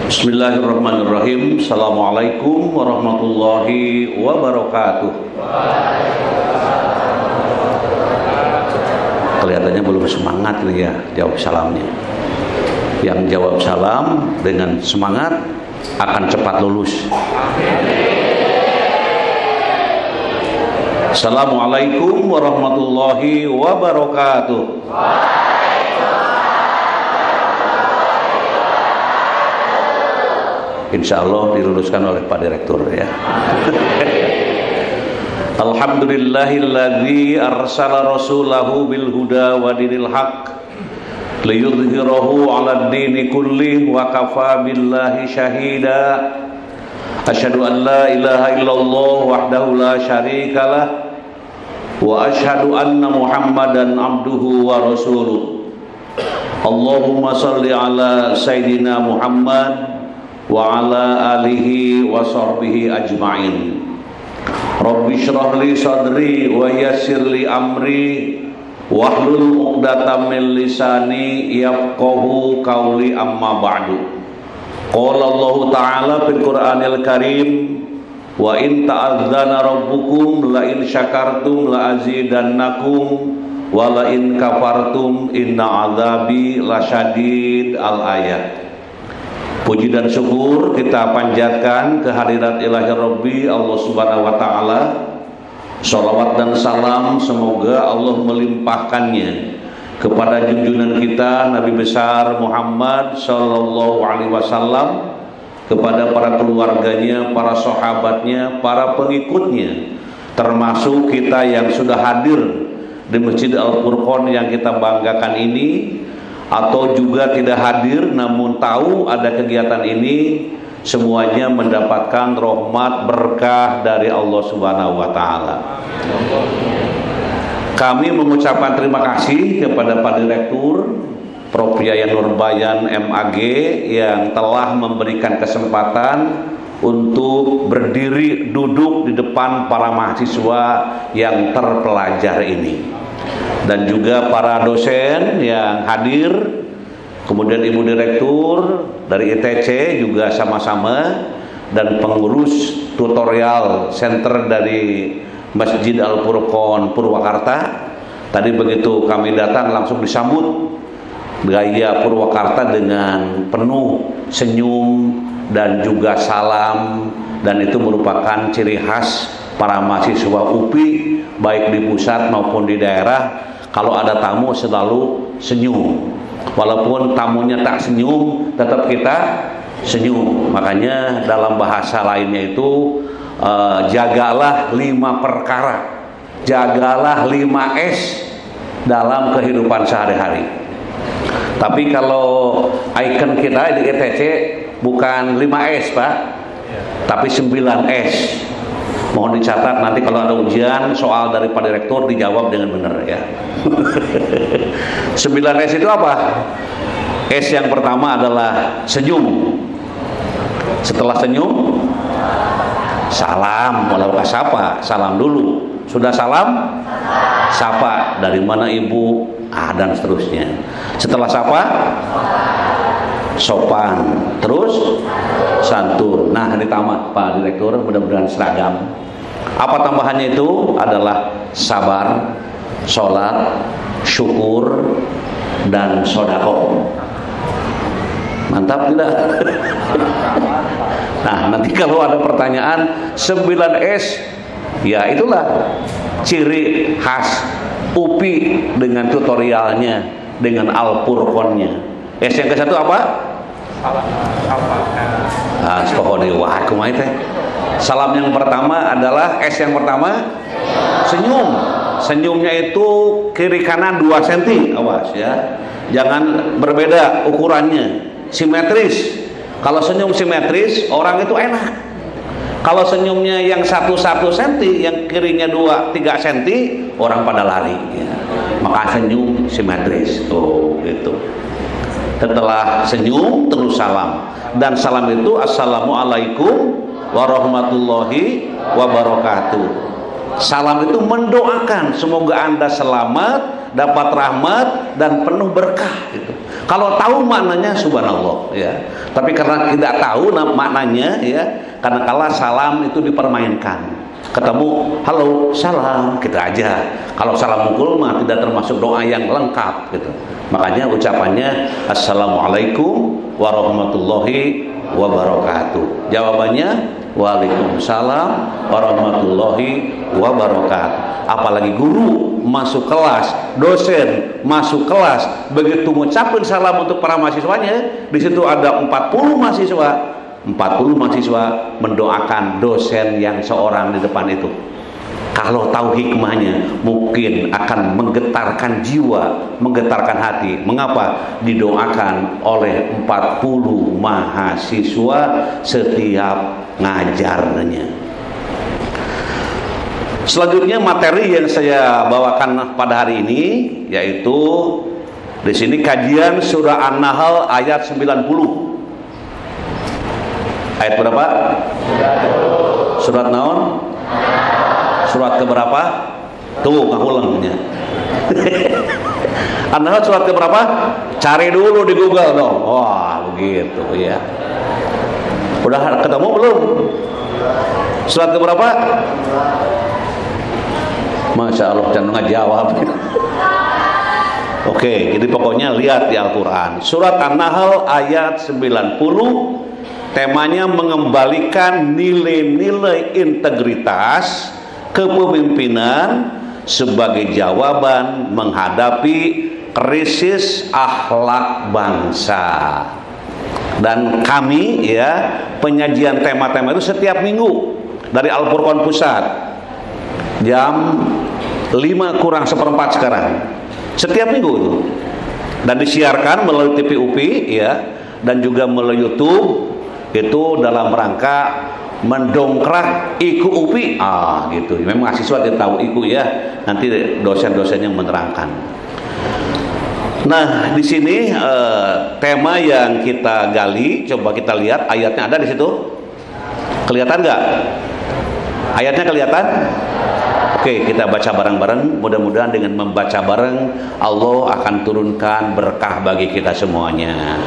Bismillahirrahmanirrahim. Assalamualaikum warahmatullahi wabarakatuh. Kelihatannya belum semangat nih ya jawab salamnya. Yang jawab salam dengan semangat akan cepat lulus. Assalamualaikum warahmatullahi wabarakatuh. Insya Allah diluluskan oleh Pak Direktur ya. Alhamdulillahilladzi arsala rasulahu bil huda wa dinil haq liyudhhirahu 'alad dini kullih wa kafa billahi syahida. Asyhadu an la ilaha illallah wahdahu la syarikalah wa asyhadu anna Muhammadan abduhu wa rasuluh. Allahumma shalli ala sayidina Muhammad wa ala alihi wa sahbihi ajma'in. Rabbi shrah li sadri wa yassir li amri wahlul 'uqdatam min lisani yafqahu qawli, amma ba'du. Qala Allah Ta'ala fil Qur'anil Karim, wa in ta'adzana rabbukum la in syakartum la azidannakum wa la in kafartum inna 'adzabi lasyadid. Al-ayat. Puji dan syukur kita panjatkan kehadirat Ilahi Rabbi Allah Subhanahu wa Ta'ala. Shalawat dan salam semoga Allah melimpahkannya kepada junjungan kita Nabi besar Muhammad Sallallahu Alaihi Wasallam, kepada para keluarganya, para sahabatnya, para pengikutnya, termasuk kita yang sudah hadir di Masjid Al-Furqan yang kita banggakan ini, atau juga tidak hadir namun tahu ada kegiatan ini. Semuanya mendapatkan rahmat berkah dari Allah Subhanahu wa Ta'ala. Kami mengucapkan terima kasih kepada Pak Direktur Prof. Yayan Nurbayan MAG yang telah memberikan kesempatan untuk berdiri duduk di depan para mahasiswa yang terpelajar ini, dan juga para dosen yang hadir, kemudian Ibu Direktur dari ITC juga sama-sama, dan pengurus tutorial center dari Masjid Al-Furqan Purwakarta. Tadi begitu kami datang langsung disambut gaya Purwakarta dengan penuh senyum dan juga salam, dan itu merupakan ciri khas para mahasiswa UPI baik di pusat maupun di daerah. Kalau ada tamu selalu senyum, walaupun tamunya tak senyum tetap kita senyum. Makanya dalam bahasa lainnya itu jagalah 5 perkara, jagalah 5S dalam kehidupan sehari-hari. Tapi kalau ikon kita di ETC bukan 5S Pak, tapi 9S. Mohon dicatat, nanti kalau ada ujian soal dari Pak Direktur dijawab dengan benar ya. 9S itu apa? S yang pertama adalah senyum. Setelah senyum, salam. Walau sapa, salam dulu. Sudah salam, sapa. Dari mana ibu? Dan seterusnya. Setelah sapa, sopan, terus santun. Nah, di tamat Pak Direktur, mudah-mudahan seragam. Apa tambahannya itu? Adalah sabar, sholat, syukur, dan sodako. Mantap tidak? Nah, nanti kalau ada pertanyaan 9S, ya itulah ciri khas UPI dengan tutorialnya, dengan Al-Furqannya. S yang ke-1 apa? Salam yang pertama adalah S yang pertama senyum. Senyumnya itu kiri kanan 2 cm, awas ya. Jangan berbeda ukurannya, simetris. Kalau senyum simetris orang itu enak. Kalau senyumnya yang 1 cm, yang kirinya 2-3 cm, orang pada lari ya. Maka senyum simetris tuh gitu. Setelah senyum terus salam, dan salam itu assalamualaikum warahmatullahi wabarakatuh. Salam itu mendoakan semoga Anda selamat, dapat rahmat dan penuh berkah gitu. Kalau tahu maknanya subhanallah ya. Tapi karena tidak tahu maknanya ya, karena kala salam itu dipermainkan. Ketemu, halo, salam, gitu aja. Kalau salam mukul mah tidak termasuk doa yang lengkap gitu. Makanya ucapannya assalamualaikum warahmatullahi wabarakatuh. Jawabannya waalaikumsalam warahmatullahi wabarakatuh. Apalagi guru masuk kelas, dosen masuk kelas, begitu mengucapkan salam untuk para mahasiswanya, di situ ada 40 mahasiswa mendoakan dosen yang seorang di depan itu. Kalau tahu hikmahnya, mungkin akan menggetarkan jiwa, menggetarkan hati. Mengapa? Didoakan oleh 40 mahasiswa setiap ngajarnya. Selanjutnya materi yang saya bawakan pada hari ini yaitu di sini kajian surah An-Nahl ayat 90. Ayat berapa? Surat naon? Surat keberapa? Tuh ngulangnya. An-Nahl surat keberapa? Cari dulu di Google dong. Wah, begitu ya. Udah ketemu belum? Surat keberapa? Masya Allah, jangan ngejawab. Oke, jadi pokoknya lihat di Al-Quran. Surat An-Nahl ayat 90, temanya mengembalikan nilai-nilai integritas kepemimpinan sebagai jawaban menghadapi krisis akhlak bangsa. Dan kami ya, penyajian tema-tema itu setiap minggu dari Al-Furqan Pusat jam 5:04 sekarang, setiap minggu itu, dan disiarkan melalui TV UPI ya, dan juga melalui YouTube itu dalam rangka mendongkrak IQ UPI gitu. Memang mahasiswa tidak tahu IQ ya, nanti dosen-dosen yang menerangkan. Nah, di sini tema yang kita gali, coba kita lihat ayatnya ada di situ. Kelihatan nggak? Ayatnya kelihatan? Oke, kita baca bareng-bareng. Mudah-mudahan dengan membaca bareng Allah akan turunkan berkah bagi kita semuanya.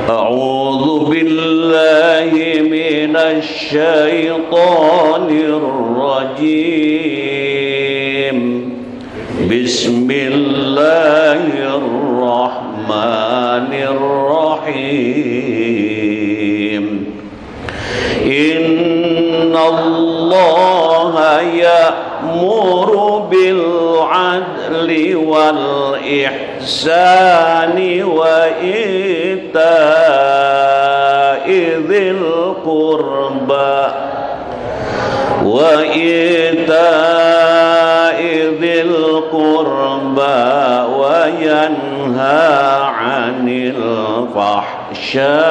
A'udzu billahi minasy syaithanir rajim. Bismillahirrahmanirrahim. Innallaha ya'muru bil 'adli wal ihsani wa ita'i dzil qurba wa yanha 'anil fahsya'i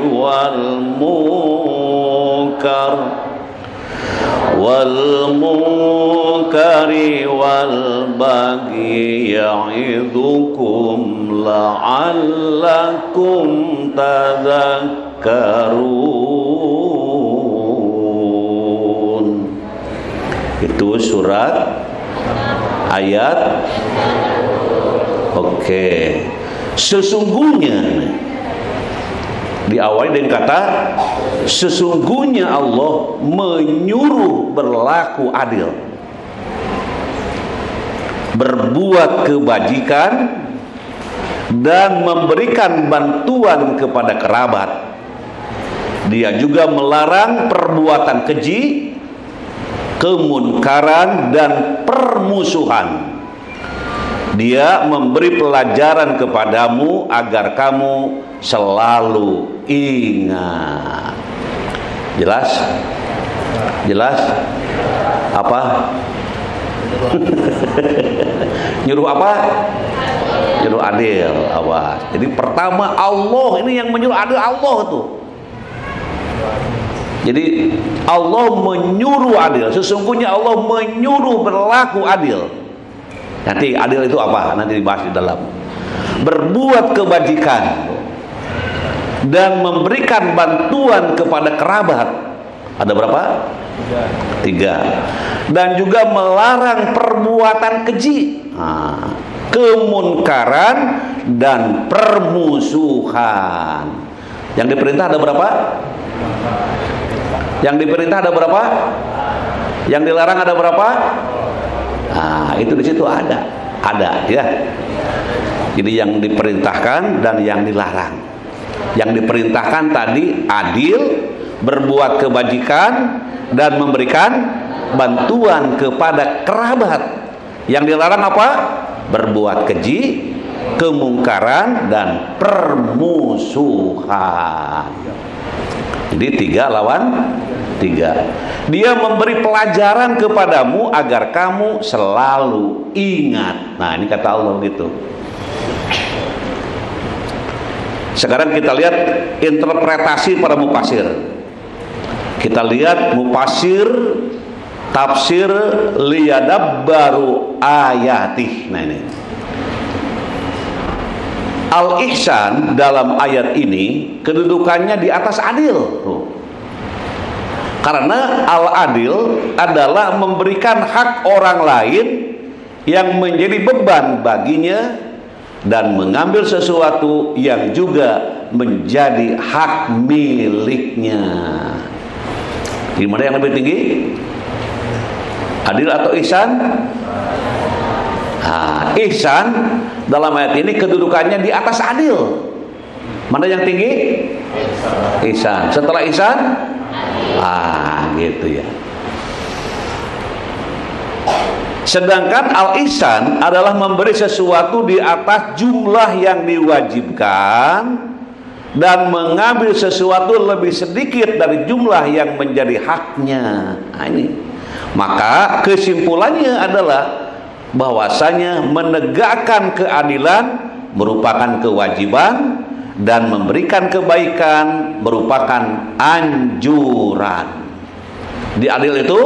wal munkari wal baghi ya'idzukum la'allakum tadhakkarun. Itu surat ayat. Oke. Sesungguhnya diawali dengan kata sesungguhnya Allah menyuruh berlaku adil, berbuat kebajikan dan memberikan bantuan kepada kerabat. Dia juga melarang perbuatan keji, kemunkaran dan permusuhan. Dia memberi pelajaran kepadamu agar kamu selalu ingat. Jelas? Jelas? Apa? Nyuruh apa? Nyuruh adil. Awas. Jadi pertama Allah ini yang menyuruh adil, Allah tuh. Jadi Allah menyuruh adil. Sesungguhnya Allah menyuruh berlaku adil. Nanti adil itu apa? Nanti dibahas di dalam. Berbuat kebajikan dan memberikan bantuan kepada kerabat. Ada berapa? 3. Dan juga melarang perbuatan keji. kemunkaran dan permusuhan. Yang diperintah ada berapa? Yang diperintah ada berapa? Yang dilarang ada berapa? Nah, itu di situ ada ya. Jadi yang diperintahkan dan yang dilarang. Yang diperintahkan tadi adil, berbuat kebajikan dan memberikan bantuan kepada kerabat. Yang dilarang apa? Berbuat keji, kemungkaran dan permusuhan. Jadi 3 lawan 3. Dia memberi pelajaran kepadamu agar kamu selalu ingat. Nah, ini kata Allah begitu. Sekarang kita lihat interpretasi para mufasir. Kita lihat mufasir tafsir liyadabbaru ayatih. Nah, ini al-ihsan dalam ayat ini kedudukannya di atas adil. Karena al-adil adalah memberikan hak orang lain yang menjadi beban baginya dan mengambil sesuatu yang juga menjadi hak miliknya. Di mana yang lebih tinggi? Adil atau ihsan? Nah, ihsan dalam ayat ini kedudukannya di atas adil. Mana yang tinggi? Ihsan. Setelah ihsan? Gitu ya. Sedangkan al-ihsan adalah memberi sesuatu di atas jumlah yang diwajibkan dan mengambil sesuatu lebih sedikit dari jumlah yang menjadi haknya. Nah, ini. Maka kesimpulannya adalah bahwasanya menegakkan keadilan merupakan kewajiban dan memberikan kebaikan merupakan anjuran. Di adil itu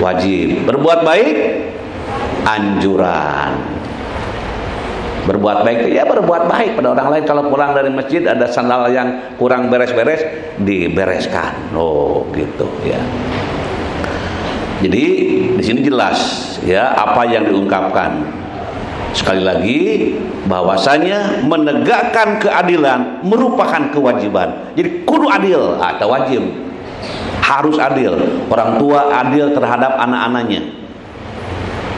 wajib, berbuat baik anjuran. Berbuat baik ya berbuat baik pada orang lain. Kalau pulang dari masjid ada sandal yang kurang beres-beres, dibereskan. Oh, gitu ya. Jadi di sini jelas ya apa yang diungkapkan. Sekali lagi bahwasanya menegakkan keadilan merupakan kewajiban. Jadi kudu adil atau wajib. Harus adil. Orang tua adil terhadap anak-anaknya.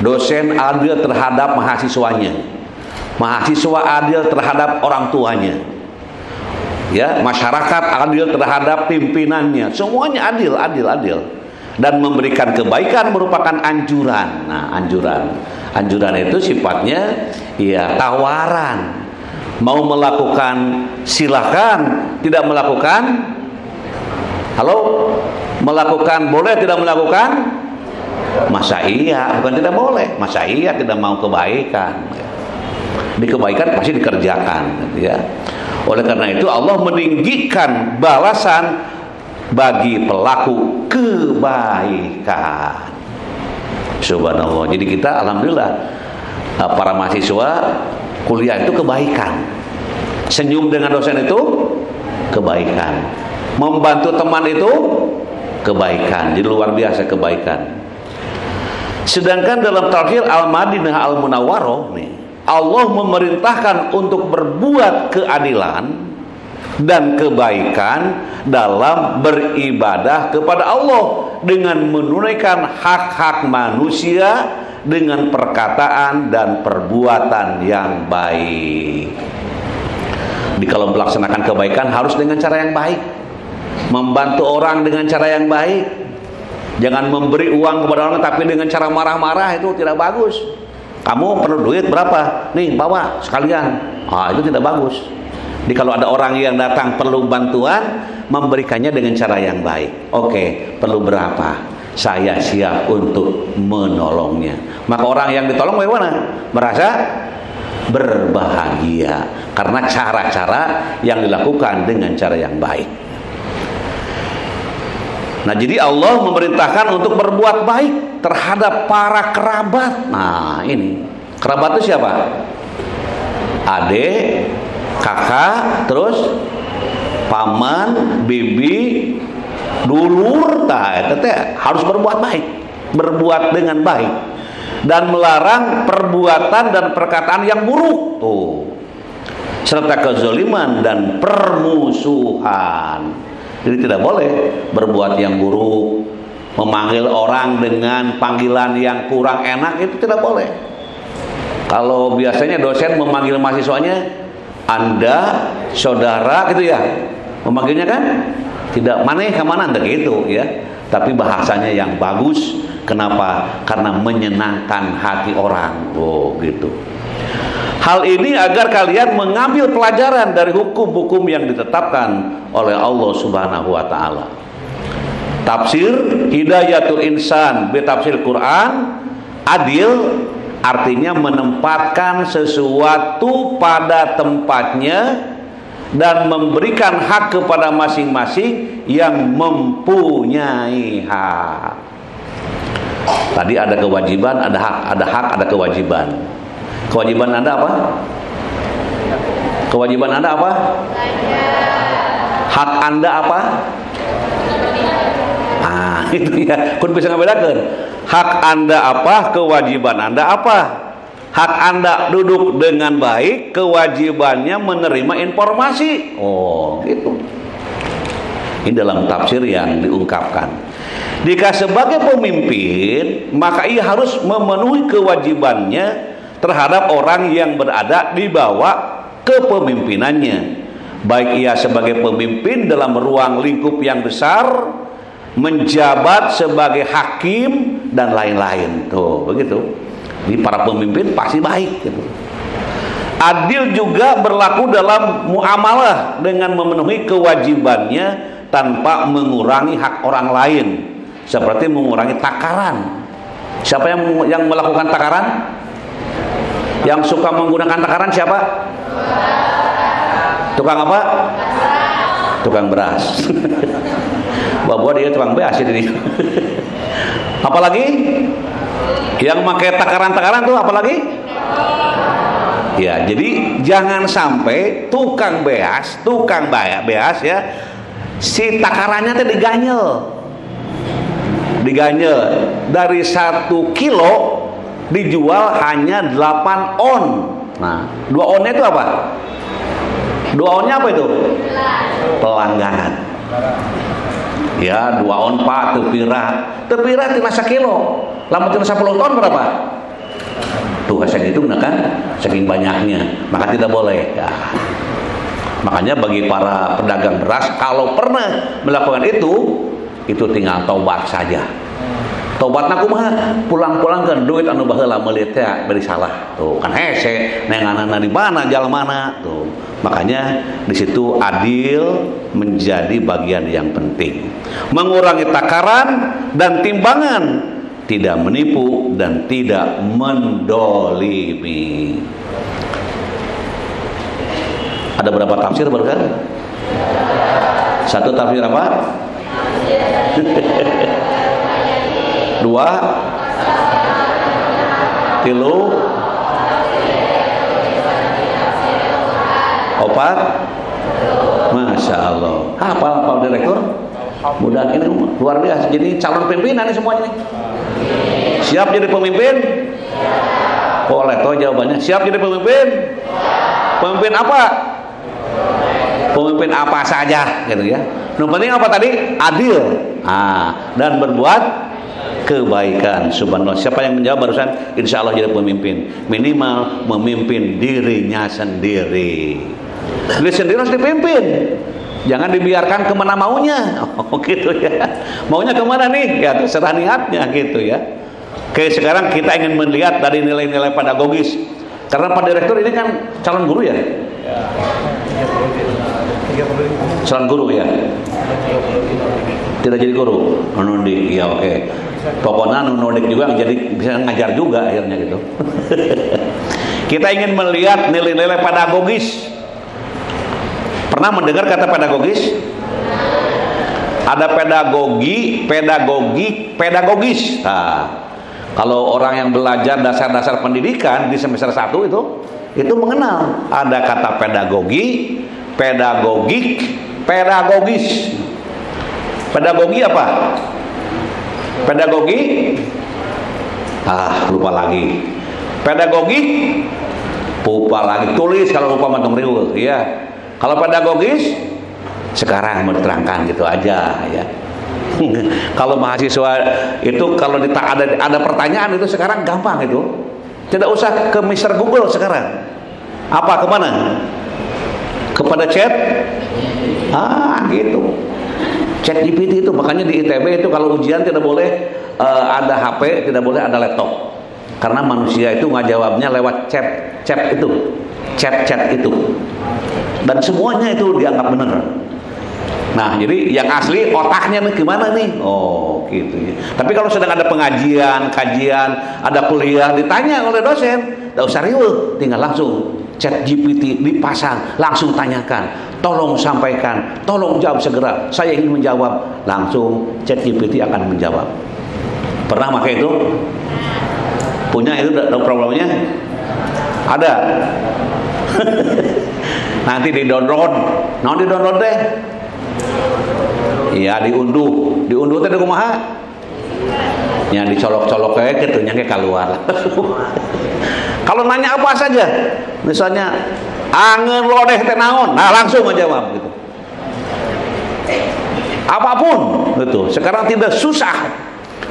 Dosen adil terhadap mahasiswanya. Mahasiswa adil terhadap orang tuanya. Ya, masyarakat adil terhadap pimpinannya. Semuanya adil. Dan memberikan kebaikan merupakan anjuran. Nah, anjuran itu sifatnya ya tawaran. Mau melakukan silakan, tidak melakukan halo, melakukan boleh, tidak melakukan masa iya, bukan tidak boleh, masa iya tidak mau kebaikan. Di kebaikan pasti dikerjakan ya. Oleh karena itu Allah meninggikan balasan bagi pelaku kebaikan. Subhanallah. Jadi kita alhamdulillah para mahasiswa kuliah itu kebaikan. Senyum dengan dosen itu kebaikan. Membantu teman itu kebaikan. Jadi luar biasa kebaikan. Sedangkan dalam tafsir Al-Madinah Al-Munawwarah nih, Allah memerintahkan untuk berbuat keadilan dan kebaikan dalam beribadah kepada Allah dengan menunaikan hak-hak manusia dengan perkataan dan perbuatan yang baik. Di kalau melaksanakan kebaikan harus dengan cara yang baik, membantu orang dengan cara yang baik. Jangan memberi uang kepada orang tapi dengan cara marah-marah, itu tidak bagus. Kamu perlu duit berapa? Nih bawa sekalian. Itu tidak bagus. Jadi kalau ada orang yang datang perlu bantuan, memberikannya dengan cara yang baik. Oke, perlu berapa? Saya siap untuk menolongnya. Maka orang yang ditolong bagaimana? Merasa berbahagia karena cara-cara yang dilakukan dengan cara yang baik. Nah, jadi Allah memerintahkan untuk berbuat baik terhadap para kerabat. Nah, ini kerabat itu siapa? Adik, kakak, terus paman, bibi, dulur, harus berbuat baik, berbuat dengan baik. dan melarang perbuatan dan perkataan yang buruk tuh, serta kezaliman dan permusuhan. Jadi tidak boleh berbuat yang buruk, memanggil orang dengan panggilan yang kurang enak, itu tidak boleh. Kalau biasanya dosen memanggil mahasiswanya Anda, saudara gitu ya, memanggilnya kan tidak maneh kemana Anda gitu ya, tapi bahasanya yang bagus. Kenapa? Karena menyenangkan hati orang. Oh gitu. Hal ini agar kalian mengambil pelajaran dari hukum-hukum yang ditetapkan oleh Allah Subhanahu wa taala. Tafsir Hidayatul Insan betafsir Quran, adil artinya menempatkan sesuatu pada tempatnya dan memberikan hak kepada masing-masing yang mempunyai hak. Tadi ada kewajiban, ada hak, ada kewajiban. Kewajiban Anda apa? Kewajiban Anda apa? Hak Anda apa? Itu ya, kun bisa ngebedakeun. Hak Anda apa? Kewajiban Anda apa? Hak Anda duduk dengan baik, kewajibannya menerima informasi. Oh, gitu. Ini dalam tafsir yang diungkapkan. Jika sebagai pemimpin, maka ia harus memenuhi kewajibannya terhadap orang yang berada di bawah kepemimpinannya. Baik ia sebagai pemimpin dalam ruang lingkup yang besar, menjabat sebagai hakim dan lain-lain. Tuh, begitu. Jadi para pemimpin pasti baik gitu. Adil juga berlaku dalam muamalah dengan memenuhi kewajibannya tanpa mengurangi hak orang lain, seperti mengurangi takaran. Siapa yang melakukan takaran? Yang suka menggunakan takaran siapa? Tukang apa? Tukang beras. Bahwa dia tukang beras ini. Apalagi yang pakai takaran-takaran tuh apalagi? Ya, jadi jangan sampai tukang beas ya, si takarannya teh diganyel dari 1 kilo dijual hanya 8 on. Nah, 2 onnya itu apa? 2 onnya apa itu? Pelanggaran. Ya, 2 on pak tepira tina 1 kilo. Lamun tina 10 ton berapa? Tuh saya itu kan saking banyaknya, maka tidak boleh ya. Makanya bagi para pedagang beras, kalau pernah melakukan itu tinggal taubat saja. Taubatna kumaha? Pulang-pulangkeun duit anu baheula meuli teh bari salah. Tuh kan hese nenganana di mana jalmana tuh. Makanya di situ adil menjadi bagian yang penting. Mengurangi takaran dan timbangan, tidak menipu dan tidak mendolimi. Ada berapa tafsir berkan? 1 tafsir apa? 2 3 4 Masya Allah. Hafal direktur? Mudah, ini luar biasa. Jadi calon pimpinan ini semuanya nih. Siap jadi pemimpin? Boleh toh jawabannya. Siap jadi pemimpin? Pemimpin apa? Pemimpin apa saja gitu ya. Yang penting apa tadi? Adil. Dan berbuat kebaikan. Subhanallah. Siapa yang menjawab barusan? Insya Allah jadi pemimpin. Minimal memimpin dirinya sendiri. Diri sendiri harus dipimpin. Jangan dibiarkan kemana maunya. Oh gitu ya. Maunya kemana nih? Ya terserah niatnya gitu ya. Oke, sekarang kita ingin melihat dari nilai-nilai pedagogis. Karena Pak Direktur ini kan calon guru ya? Calon guru ya? Tidak jadi guru? Nunik, ya oke. Pokoknya nunik juga jadi bisa ngajar juga akhirnya gitu. Kita ingin melihat nilai-nilai pedagogis. Pernah mendengar kata pedagogis? Ada pedagogis. Nah, kalau orang yang belajar dasar-dasar pendidikan di semester 1 itu mengenal ada kata pedagogi, pedagogik, pedagogis. Pedagogi apa? Pedagogi Lupa lagi. Pedagogik, lupa lagi. Tulis kalau lupa mantung riweuh, ya. Kalau pedagogis, sekarang mau diterangkan gitu aja, ya. Kalau mahasiswa itu kalau ada pertanyaan itu sekarang gampang itu. Tidak usah ke Mr. Google sekarang. Apa kemana? Kepada chat? Gitu. Chat GPT itu, makanya di ITB itu kalau ujian tidak boleh ada HP, tidak boleh ada laptop. Karena manusia itu ngajawabnya lewat chat itu. Chat itu. Dan semuanya itu dianggap benar. Nah, jadi yang asli otaknya nih gimana nih? Oh, gitu ya. Tapi kalau sedang ada pengajian, kajian, ada kuliah, ditanya oleh dosen, enggak usah riweuh, tinggal langsung chat GPT dipasang, langsung tanyakan, tolong sampaikan, tolong jawab segera, saya ingin menjawab, langsung chat GPT akan menjawab. Pernah pakai itu? Punya itu problemnya? Ada. Nanti di-download. Nah, di-download deh. Iya, diunduh teh kumaha? Ya dicolok-colok kayak gitu nya keluar. Kalau nanya apa saja, misalnya angeun lodeh teh naon? Nah, langsung menjawab gitu. Apapun gitu. Sekarang tidak susah.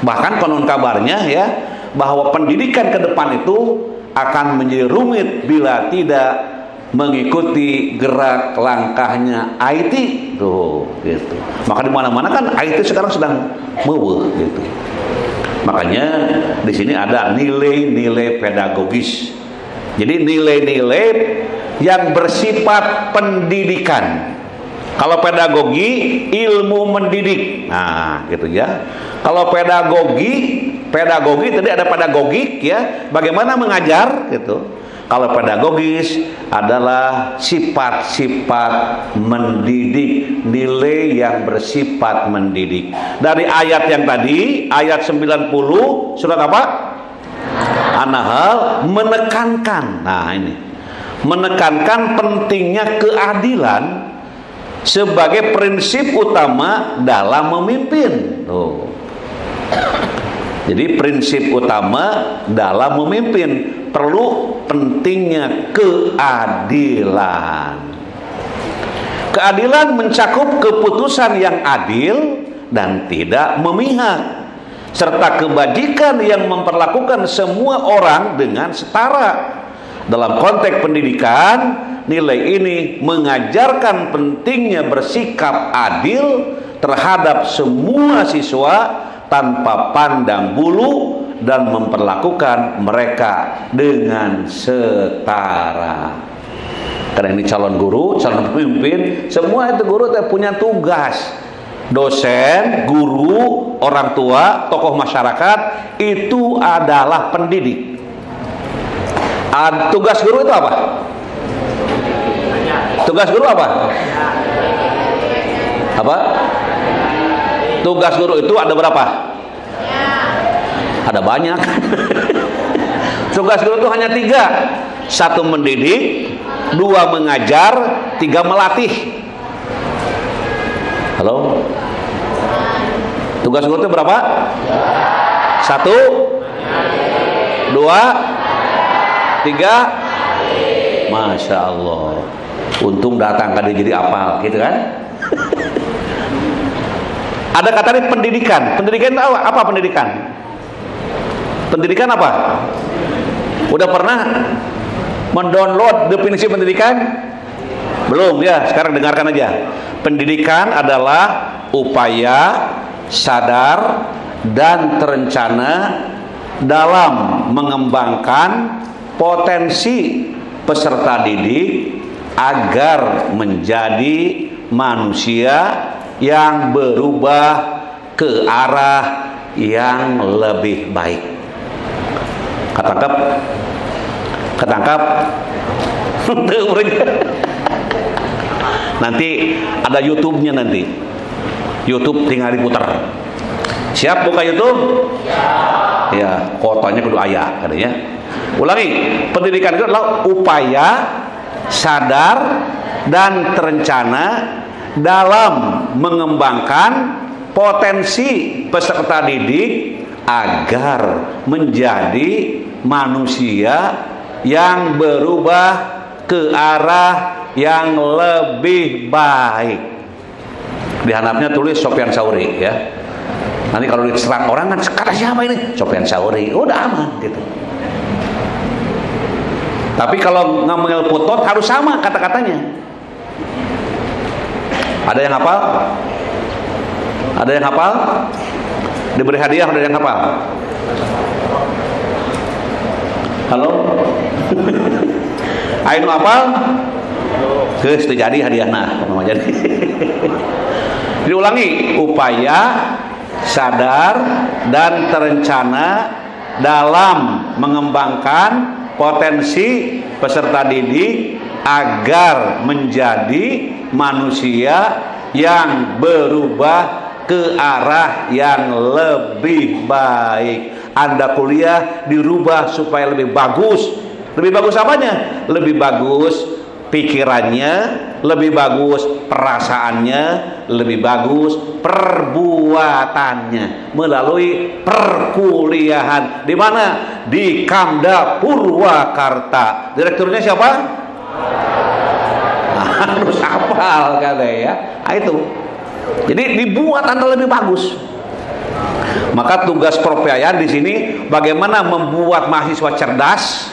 Bahkan konon kabarnya ya, bahwa pendidikan ke depan itu akan menjadi rumit bila tidak mengikuti gerak langkahnya IT tuh gitu. Maka di mana-mana kan IT sekarang sedang meuweuh gitu. Makanya di sini ada nilai-nilai pedagogis. Jadi nilai-nilai yang bersifat pendidikan. Kalau pedagogi, ilmu mendidik. Nah, gitu ya. Kalau pedagogi tadi ada pedagogik ya, bagaimana mengajar gitu. Kalau pedagogis adalah sifat-sifat mendidik, nilai yang bersifat mendidik. Dari ayat yang tadi, ayat 90 surat apa? An-Nahl menekankan. Nah, ini. Menekankan pentingnya keadilan sebagai prinsip utama dalam memimpin. Tuh. Jadi prinsip utama dalam memimpin, perlu pentingnya keadilan. Keadilan mencakup keputusan yang adil dan tidak memihak, serta kebajikan yang memperlakukan semua orang dengan setara. Dalam konteks pendidikan, nilai ini mengajarkan pentingnya bersikap adil terhadap semua siswa tanpa pandang bulu dan memperlakukan mereka dengan setara. Karena ini calon guru, calon pemimpin, semua itu guru punya tugas. Dosen, guru, orang tua, tokoh masyarakat itu adalah pendidik. Tugas guru itu apa? Tugas guru apa? Apa? Tugas guru itu ada berapa? Ada banyak. Tugas guru itu hanya 3. 1 mendidik, 2 mengajar, 3 melatih. Halo? Tugas guru itu berapa? 1, 2, 3. Masya Allah. Untung datang kan jadi apal, gitu kan? Ada kata ini pendidikan. Pendidikan itu apa pendidikan? Pendidikan apa? Udah pernah mendownload definisi pendidikan? Belum ya, sekarang dengarkan aja. Pendidikan adalah upaya sadar dan terencana dalam mengembangkan potensi peserta didik agar menjadi manusia yang berubah ke arah yang lebih baik. Ketangkap? Nanti ada YouTube-nya nanti. YouTube tinggal diputar. Siap buka YouTube? Ya, kotanya kudu aya katanya. Ulangi, pendidikan itu adalah upaya sadar dan terencana dalam mengembangkan potensi peserta didik agar menjadi manusia yang berubah ke arah yang lebih baik. Di handapnya tulis Sofyan Sauri ya. Nanti kalau diserang orang kan, kata siapa ini? Sofyan Sauri. Udah aman gitu. Tapi kalau ngambil putot harus sama kata-katanya. Ada yang hafal? Ada yang hafal? Diberi hadiah, ada yang hafal? Halo? Ayo hafal? Geus teu jadi hadiahna, kumaha jadi. Diulangi, upaya, sadar, dan terencana dalam mengembangkan potensi peserta didik agar menjadi manusia yang berubah ke arah yang lebih baik. Anda kuliah dirubah supaya lebih bagus. Lebih bagus apanya? Lebih bagus pikirannya, lebih bagus perasaannya, lebih bagus perbuatannya melalui perkuliahan. Di mana? Di Kamda Purwakarta. Direkturnya siapa? Harus hafal katanya ya. Nah, itu. Jadi dibuat Anda lebih bagus. Maka tugas Prof. di sini bagaimana membuat mahasiswa cerdas,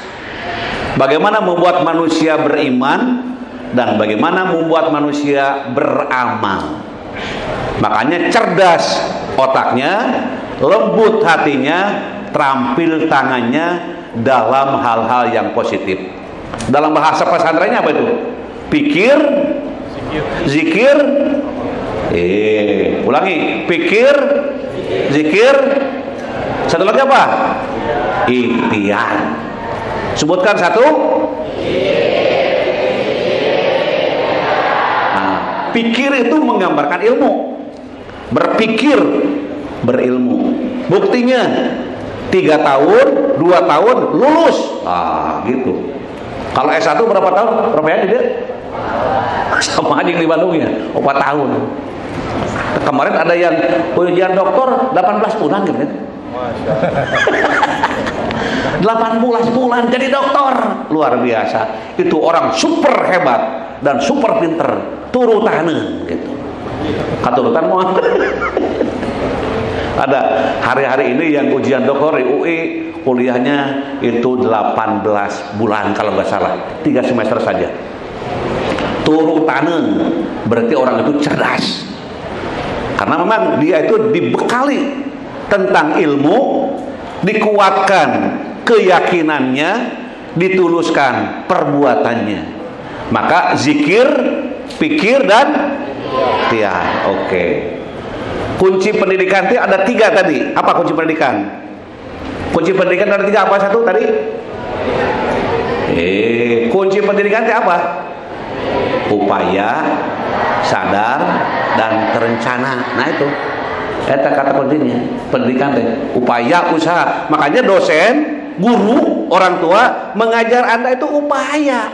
bagaimana membuat manusia beriman, dan bagaimana membuat manusia beramal. Makanya cerdas otaknya, lembut hatinya, terampil tangannya dalam hal-hal yang positif. Dalam bahasa pesantrennya apa itu? Pikir, zikir, ulangi, pikir, zikir, satu lagi apa? Ikhtiar. Sebutkan satu. Nah, pikir itu menggambarkan ilmu. Berpikir, berilmu. Buktinya 3 tahun, 2 tahun lulus. Ah, gitu. Kalau S1 berapa tahun? Berapa ya dia? Sama aja di Bandung ya, 4 tahun. Kemarin ada yang ujian doktor 18 bulan gitu kan. 18 bulan jadi doktor, luar biasa. Itu orang super hebat dan super pinter, turutannya gitu. Katurutan mau. Ada hari-hari ini yang ujian doktor di UI kuliahnya itu 18 bulan kalau nggak salah, 3 semester saja. Turutannya berarti orang itu cerdas. Karena memang dia itu dibekali tentang ilmu, dikuatkan keyakinannya, dituluskan perbuatannya. Maka zikir, pikir, dan ikhtiar. Oke. Kunci pendidikan itu ada 3 tadi. Apa kunci pendidikan? Kunci pendidikan ada 3 apa? Satu tadi? Kunci pendidikan itu apa? Upaya, sadar, dan terencana. Nah itu. Eta kata kuncinya, pendidikan teh upaya, usaha. Makanya dosen, guru, orang tua mengajar Anda itu upaya.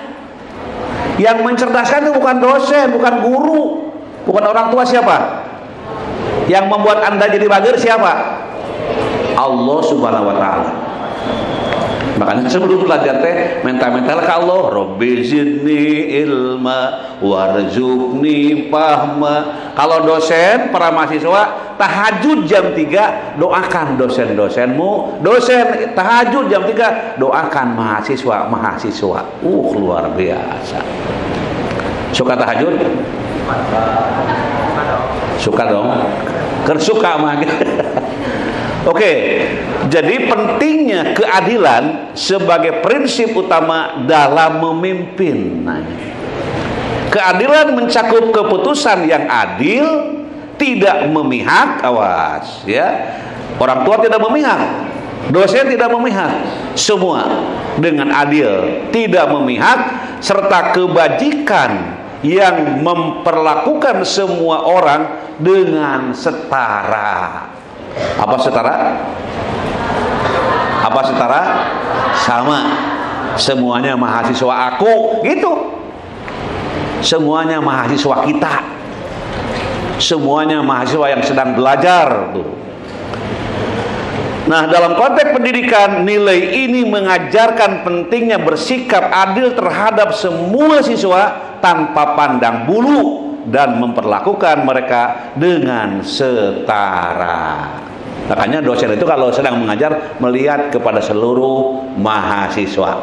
Yang mencerdaskan itu bukan dosen, bukan guru, bukan orang tua. Siapa? Yang membuat Anda jadi bagir siapa? Allah Subhanahu wa taala. Makanya sebelum belajar teh mental-mental ke Allah, Rabbi zidni ilma warzuqni fahma. Kalau dosen, para mahasiswa tahajud jam 3, doakan dosen-dosenmu. Dosen tahajud jam 3, doakan mahasiswa. Luar biasa. Suka tahajud? Suka dong. Kersuka mah. Oke, jadi pentingnya keadilan sebagai prinsip utama dalam memimpin. Nah, keadilan mencakup keputusan yang adil, tidak memihak, awas ya. Orang tua tidak memihak, dosen tidak memihak, semua dengan adil, tidak memihak, serta kebajikan yang memperlakukan semua orang dengan setara. Apa setara? Apa setara? Sama. Semuanya mahasiswa aku, gitu. Semuanya mahasiswa kita. Semuanya mahasiswa yang sedang belajar tuh. Nah, dalam konteks pendidikan, nilai ini mengajarkan pentingnya bersikap adil terhadap semua siswa tanpa pandang bulu dan memperlakukan mereka dengan setara. Makanya dosen itu kalau sedang mengajar melihat kepada seluruh mahasiswa.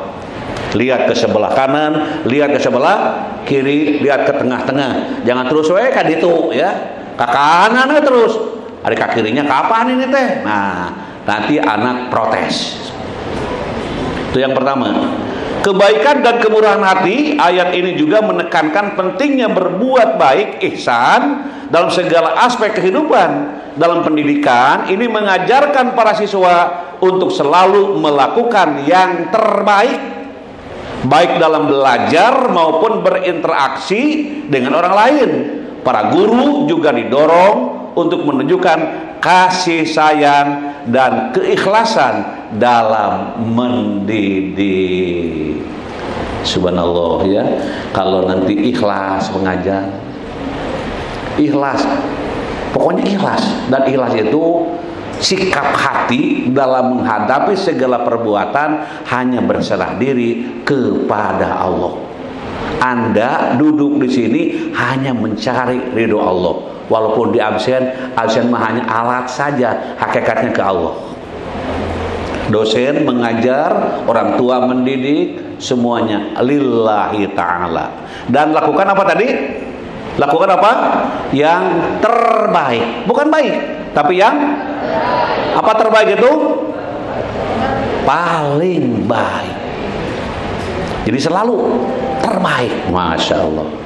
Lihat ke sebelah kanan, lihat ke sebelah kiri, lihat ke tengah-tengah. Jangan terus ka ditu ya. Ke kanan terus. Ada ke kirinya kapan ini teh? Nah, nanti anak protes. Itu yang pertama. Kebaikan dan kemurahan hati, ayat ini juga menekankan pentingnya berbuat baik, ihsan dalam segala aspek kehidupan. Dalam pendidikan, ini mengajarkan para siswa untuk selalu melakukan yang terbaik, baik dalam belajar maupun berinteraksi dengan orang lain. Para guru juga didorong untuk menunjukkan kasih sayang dan keikhlasan dalam mendidik. Subhanallah ya. Kalau nanti ikhlas mengajar, ikhlas, pokoknya ikhlas. Dan ikhlas itu sikap hati dalam menghadapi segala perbuatan hanya berserah diri kepada Allah. Anda duduk di sini hanya mencari ridho Allah. Walaupun di absen mah hanya alat saja, hakikatnya ke Allah. Dosen mengajar, orang tua mendidik, semuanya lillahi ta'ala. Dan lakukan apa tadi? Lakukan apa? Yang terbaik. Bukan baik, tapi yang apa terbaik itu? Paling baik. Jadi selalu terbaik. Masya Allah.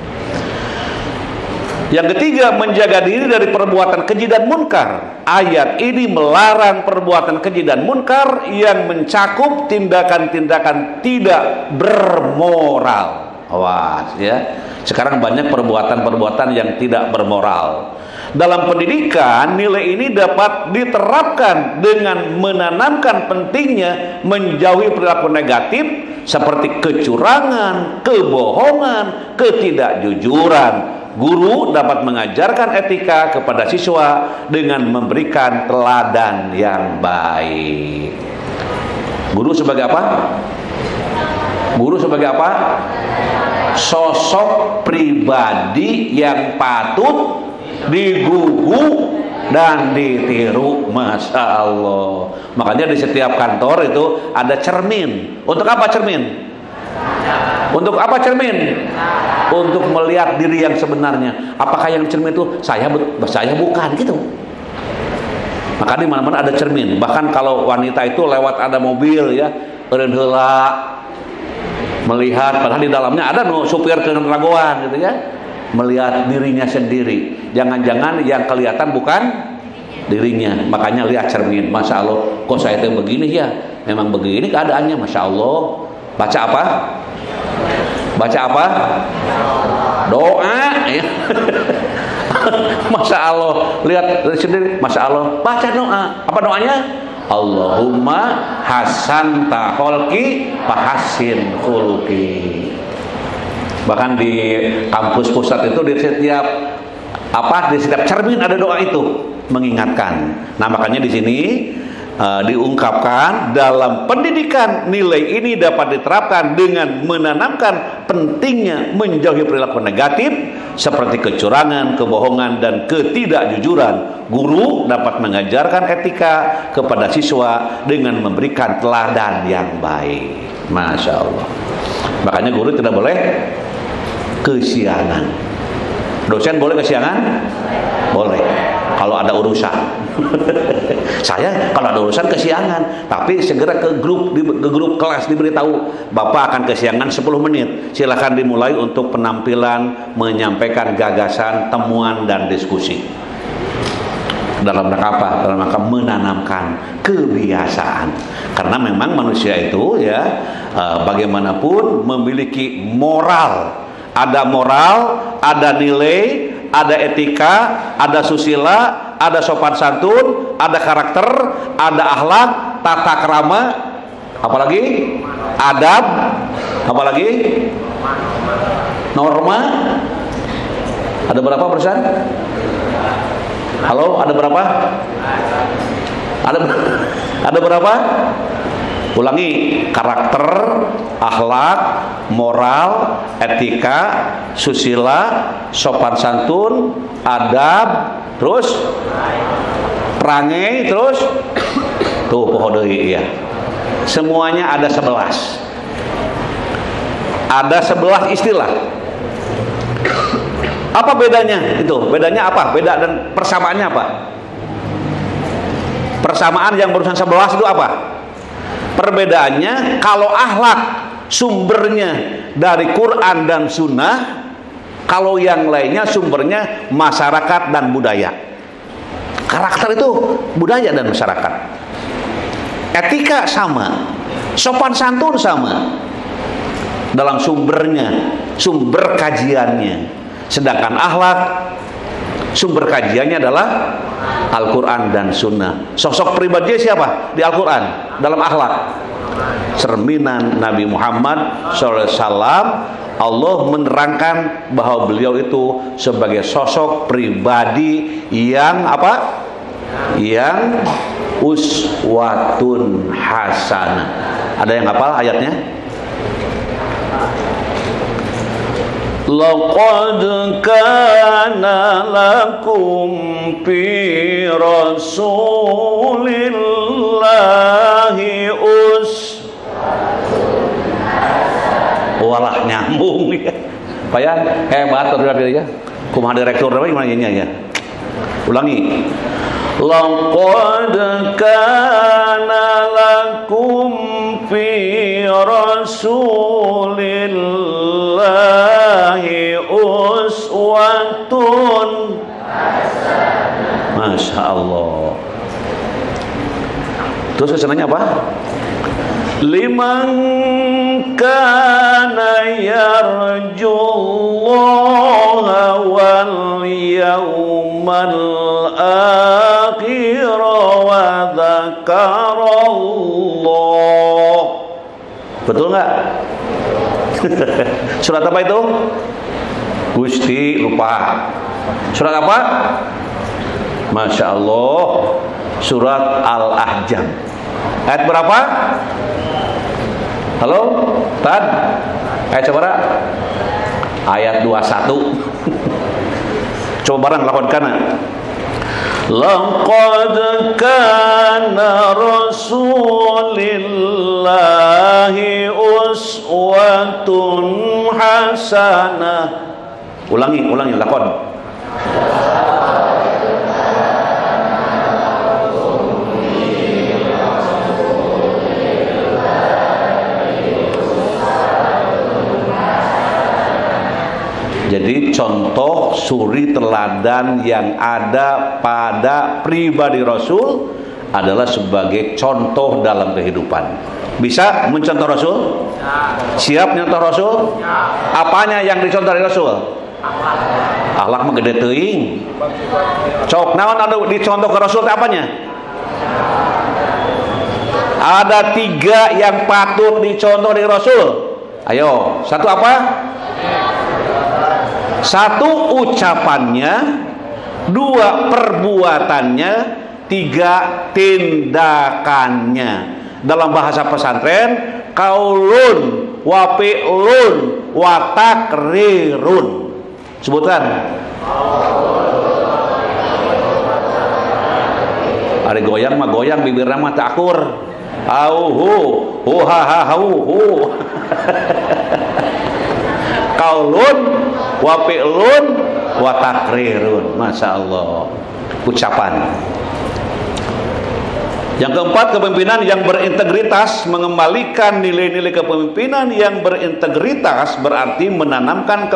Yang ketiga, menjaga diri dari perbuatan keji dan munkar. Ayat ini melarang perbuatan keji dan munkar yang mencakup tindakan-tindakan tidak bermoral. Awas ya. Sekarang banyak perbuatan-perbuatan yang tidak bermoral. Dalam pendidikan, nilai ini dapat diterapkan dengan menanamkan pentingnya menjauhi perilaku negatif seperti kecurangan, kebohongan, ketidakjujuran. Guru dapat mengajarkan etika kepada siswa dengan memberikan teladan yang baik. Guru sebagai apa? Guru sebagai apa? Sosok pribadi yang patut digugu dan ditiru. Masya Allah. Makanya di setiap kantor itu ada cermin. Untuk apa cermin? Untuk apa cermin? Untuk melihat diri yang sebenarnya. Apakah yang cermin itu saya bukan gitu. Maka di mana-mana ada cermin. Bahkan kalau wanita itu lewat ada mobil ya, eureun heula melihat, padahal di dalamnya ada supir ke ragoan gitu ya. Melihat dirinya sendiri. Jangan-jangan yang kelihatan bukan dirinya. Makanya lihat cermin. Masya Allah, kok saya itu begini ya? Memang begini keadaannya. Masya Allah. Baca apa? Baca apa? Doa ya. Masya Allah. Lihat sendiri. Masya Allah. Baca doa. Apa doanya? Allahumma hasanta kholqi fahassin khuluqi. Bahkan di kampus pusat itu di setiap cermin ada doa itu mengingatkan. Nah, makanya di sini diungkapkan dalam pendidikan nilai ini dapat diterapkan dengan menanamkan pentingnya menjauhi perilaku negatif seperti kecurangan, kebohongan, dan ketidakjujuran. Guru dapat mengajarkan etika kepada siswa dengan memberikan teladan yang baik. Masya Allah. Makanya guru tidak boleh kesiangan. Dosen boleh kesiangan? Boleh. Kalau ada urusan. Saya kalau ada urusan kesiangan, tapi segera ke grup kelas diberitahu, Bapak akan kesiangan 10 menit. Silakan dimulai untuk penampilan, menyampaikan gagasan, temuan, dan diskusi. Dalam rangka apa? Dalam rangka menanamkan kebiasaan. Karena memang manusia itu ya bagaimanapun memiliki moral. Ada moral, ada nilai, ada etika, ada susila, ada sopan santun, ada karakter, ada akhlak, tata krama, apalagi adab, apalagi norma. Ada berapa persen? Halo, ada berapa? Ada Ada berapa? Ulangi, karakter, akhlak, moral, etika, susila, sopan santun, adab, terus perangai, terus tuh poho deui ya. Semuanya ada 11. Ada 11 istilah. Apa bedanya itu? Bedanya apa? Beda dan persamaannya apa? Persamaan yang barusan 11 itu apa? Perbedaannya, kalau akhlak sumbernya dari Quran dan Sunnah, kalau yang lainnya sumbernya masyarakat dan budaya. Karakter itu budaya dan masyarakat. Etika sama, sopan santun sama dalam sumbernya, sumber kajiannya. Sedangkan akhlak sumber kajiannya adalah Al-Quran dan Sunnah. Sosok pribadi siapa di Al-Quran dalam akhlak? Cerminan Nabi Muhammad SAW. Allah menerangkan bahwa beliau itu sebagai sosok pribadi yang apa? Yang uswatun hasanah. Ada yang hafal ayatnya? Laqad kana lakum fi Rasulillahi walah nyambung ya. Payah hebat saudara ya. Kumaha direktur apa gimana ini ya? Ulangi. Laqad kana lakum fi Rasulillahi uswatun hasanah. Masya Allah. Terus kesananya apa? Liman kana yarjullaha wal yawmal akhir wa dzakarallah. Betul nggak? Surat apa itu? Gusti lupa. Surat apa? Masya Allah. Surat Al-Ahzab. Ayat berapa? Halo? Tad? Ayat coba. Ayat 21. Coba bareng lakukan kana. Laqad kana Rasulillahi uswatun hasanah. Ulangi lakon. Jadi contoh suri teladan yang ada pada pribadi Rasul adalah sebagai contoh dalam kehidupan. Bisa mencontoh Rasul? Siap mencontoh Rasul? Apanya yang dicontoh dari Rasul? Akhlak mah gede teuing. Cok naon anu dicontoh ke Rasul apanya? Ada 3 yang patut dicontoh dari Rasul. Ayo, satu apa? 1 ucapannya, 2 perbuatannya, 3 tindakannya. Dalam bahasa pesantren, qaulun wa fi'lun wa takrirun. Sebutkan. Ari goyang mah goyang, bibirna mah teu akur. Auhu, hu ha ha hu. Qaulun wa fi'lun wa takrirun. Masya Allah. Ucapan. Yang keempat, kepemimpinan yang berintegritas. Mengembalikan nilai-nilai kepemimpinan yang berintegritas berarti menanamkan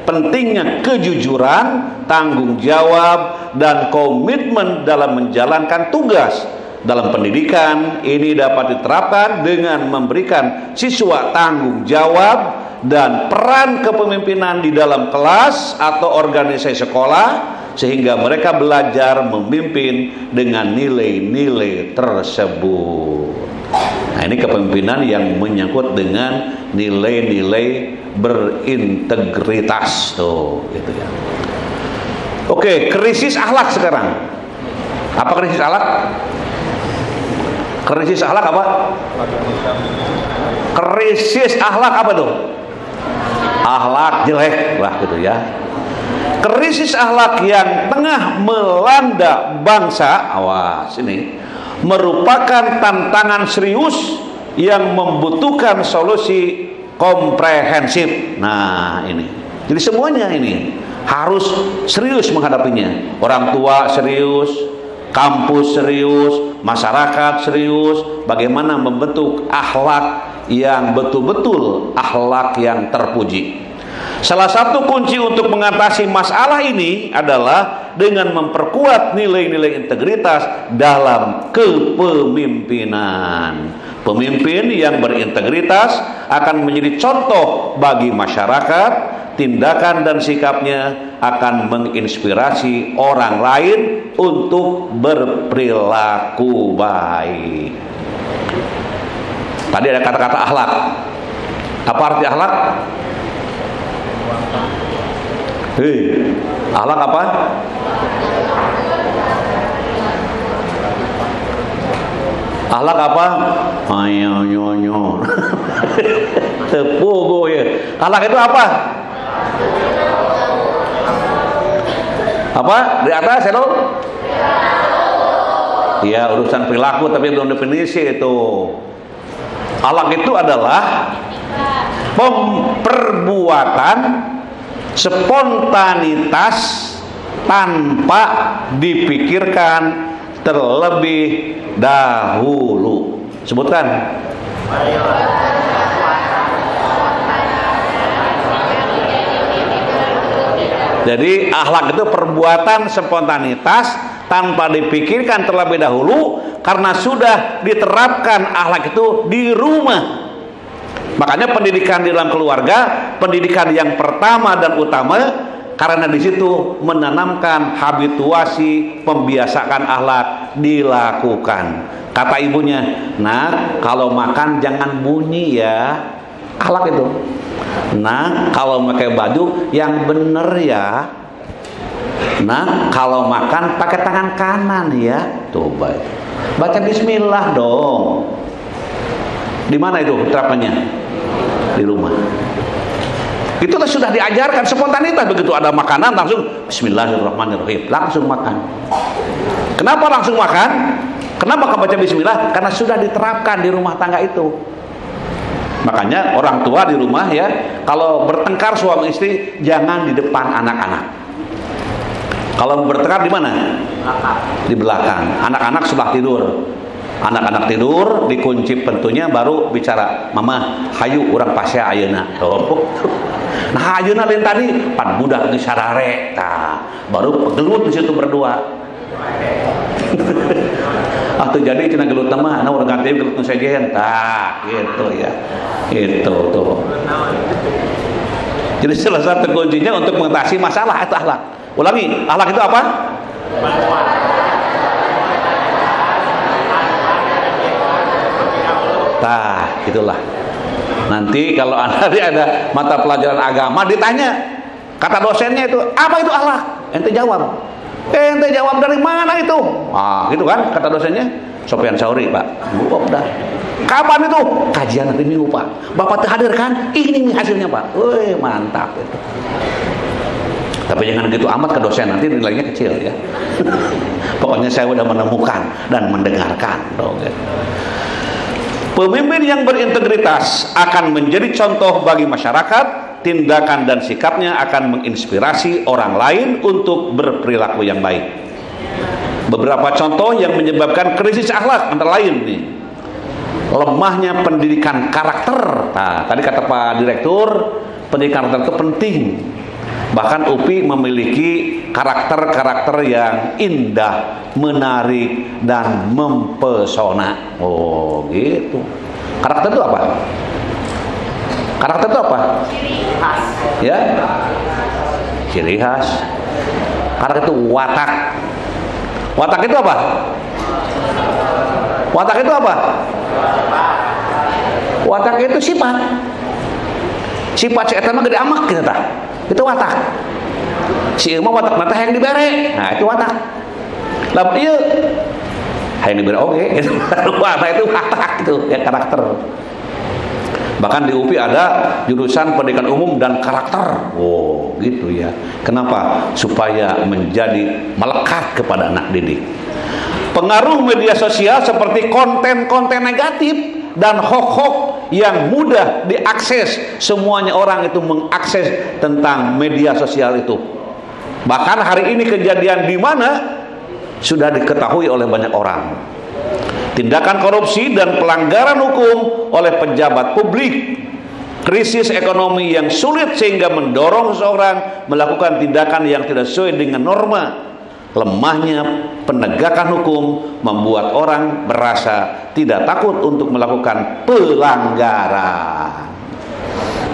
pentingnya kejujuran, tanggung jawab, dan komitmen dalam menjalankan tugas. Dalam pendidikan ini dapat diterapkan dengan memberikan siswa tanggung jawab dan peran kepemimpinan di dalam kelas atau organisasi sekolah, sehingga mereka belajar memimpin dengan nilai-nilai tersebut. Nah, ini kepemimpinan yang menyangkut dengan nilai-nilai berintegritas tuh, gitu ya. Oke, krisis akhlak sekarang. Apa krisis akhlak? Krisis akhlak apa? Krisis akhlak apa tuh? Akhlak jelek lah gitu ya. Krisis akhlak yang tengah melanda bangsa, awas ini, merupakan tantangan serius yang membutuhkan solusi komprehensif. Nah ini, jadi semuanya ini harus serius menghadapinya. Orang tua serius, kampus serius, masyarakat serius. Bagaimana membentuk akhlak yang betul-betul akhlak yang terpuji. Salah satu kunci untuk mengatasi masalah ini adalah dengan memperkuat nilai-nilai integritas dalam kepemimpinan. Pemimpin yang berintegritas akan menjadi contoh bagi masyarakat. Tindakan dan sikapnya akan menginspirasi orang lain untuk berperilaku baik. Tadi ada kata-kata akhlak. Apa arti akhlak? Akhlak apa? Akhlak apa? Ayo nyonyo. Tepugo ya. Akhlak itu apa? Apa? Di atas itu? Ya, urusan perilaku tapi belum definisi itu. Akhlak itu adalah perbuatan spontanitas tanpa dipikirkan terlebih dahulu. Sebutkan. Jadi akhlak itu perbuatan spontanitas tanpa dipikirkan terlebih dahulu, karena sudah diterapkan akhlak itu di rumah. Makanya pendidikan di dalam keluarga, pendidikan yang pertama dan utama, karena di situ menanamkan habituasi, pembiasaan akhlak dilakukan. Kata ibunya, "Nak, kalau makan jangan bunyi ya." Akhlak itu. "Nak, kalau pakai baju yang bener ya." "Nak, kalau makan pakai tangan kanan ya." Tuh baik. Baca bismillah dong. Di mana itu terapannya? Di rumah. Itu sudah diajarkan spontanitas. Begitu ada makanan langsung bismillahirrahmanirrahim, langsung makan. Kenapa langsung makan? Kenapa baca bismillah? Karena sudah diterapkan di rumah tangga itu. Makanya orang tua di rumah ya, kalau bertengkar suami istri jangan di depan anak-anak. Kalau bertengkar di mana? Di belakang. Anak-anak sebelah tidur. Anak-anak tidur, dikunci pintunya, baru bicara, "Mama, hayu urang pasea ayeuna." Tuh. Nah, ayeuna lain tadi pan budak geus sarare. Tah, baru gelut di situ berdua. Atau jadi cenah gelut mah, nah urang ganti gelut nu sejen. Tah, gitu ya. Itu tuh. Jadi salah satu kuncinya untuk mengatasi masalah itu akhlak. Ulangi, akhlak itu apa? Nah, itulah. Nanti kalau ada mata pelajaran agama ditanya, kata dosennya itu, "Apa itu akhlak?" Ente jawab. Ente jawab dari mana itu? Ah, gitu kan kata dosennya. Sofyan Sauri, Pak. Oh, udah. Kapan itu? Kajian hari Minggu, Pak. Bapak hadir kan? Ini nih hasilnya, Pak. Wih, mantap itu. Tapi jangan gitu amat ke dosen, nanti nilainya kecil ya. Pokoknya saya udah menemukan dan mendengarkan dong ya. Pemimpin yang berintegritas akan menjadi contoh bagi masyarakat. Tindakan dan sikapnya akan menginspirasi orang lain untuk berperilaku yang baik. Beberapa contoh yang menyebabkan krisis akhlak antara lain nih, lemahnya pendidikan karakter. Nah, tadi kata Pak Direktur, pendidikan karakter itu penting. Bahkan UPI memiliki karakter-karakter yang indah, menarik, dan mempesona. Oh gitu. Karakter itu apa? Karakter itu apa? Ciri khas. Ya, ciri khas. Karakter itu watak. Watak itu apa? Watak itu apa? Watak itu sifat. Sifat si eta mah gede amak kita tah. Itu watak. Si mah watak mata yang dibere. Nah, itu watak. Lamun ieu hayang diberi oge. Wah, itu watak itu ya, karakter. Bahkan di UPI ada jurusan pendidikan umum dan karakter. Oh, gitu ya. Kenapa? Supaya menjadi melekat kepada anak didik. Pengaruh media sosial seperti konten-konten negatif dan hoax-hoax yang mudah diakses. Semuanya orang itu mengakses tentang media sosial itu. Bahkan hari ini kejadian di mana sudah diketahui oleh banyak orang. Tindakan korupsi dan pelanggaran hukum oleh pejabat publik, krisis ekonomi yang sulit sehingga mendorong seseorang melakukan tindakan yang tidak sesuai dengan norma, lemahnya penegakan hukum membuat orang merasa tidak takut untuk melakukan pelanggaran.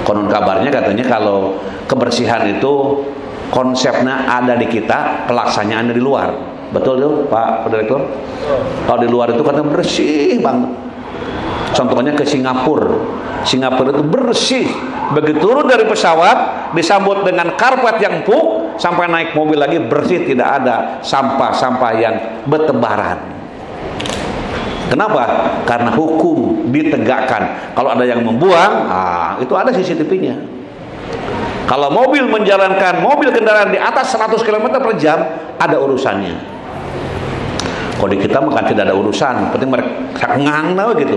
Konon kabarnya katanya kalau kebersihan itu konsepnya ada di kita, pelaksanaannya di luar. Betul tuh Pak Direktur? Kalau di luar itu katanya bersih banget. Contohnya ke Singapura. Singapura itu bersih. Begitu turun dari pesawat disambut dengan karpet yang empuk, sampai naik mobil lagi bersih, tidak ada sampah-sampah yang bertebaran. Kenapa? Karena hukum ditegakkan. Kalau ada yang membuang, itu ada CCTV-nya. Kalau mobil menjalankan mobil kendaraan di atas 100 km per jam, ada urusannya. Kalau di kita bukan tidak ada urusan, penting mereka ngangna gitu,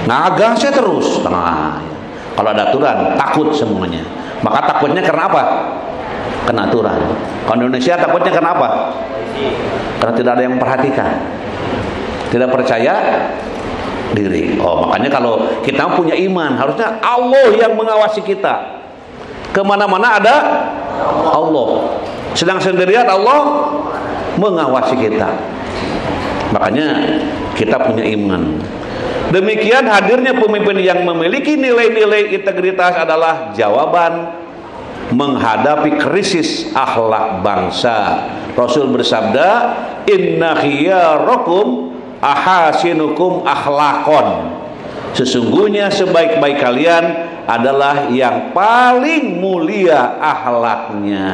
ngagasnya terus. Kalau ada aturan, takut semuanya. Maka takutnya karena apa? Kena aturan. Kalau Indonesia takutnya karena apa? Karena tidak ada yang memperhatikan, tidak percaya diri. Oh, makanya kalau kita punya iman, harusnya Allah yang mengawasi kita. Kemana-mana ada Allah. Sedang sendirian Allah mengawasi kita. Makanya kita punya iman. Demikian hadirnya pemimpin yang memiliki nilai-nilai integritas adalah jawaban menghadapi krisis akhlak bangsa. Rasul bersabda, inna khiyarakum ahasinukum akhlaqon. Sesungguhnya sebaik-baik kalian adalah yang paling mulia akhlaknya.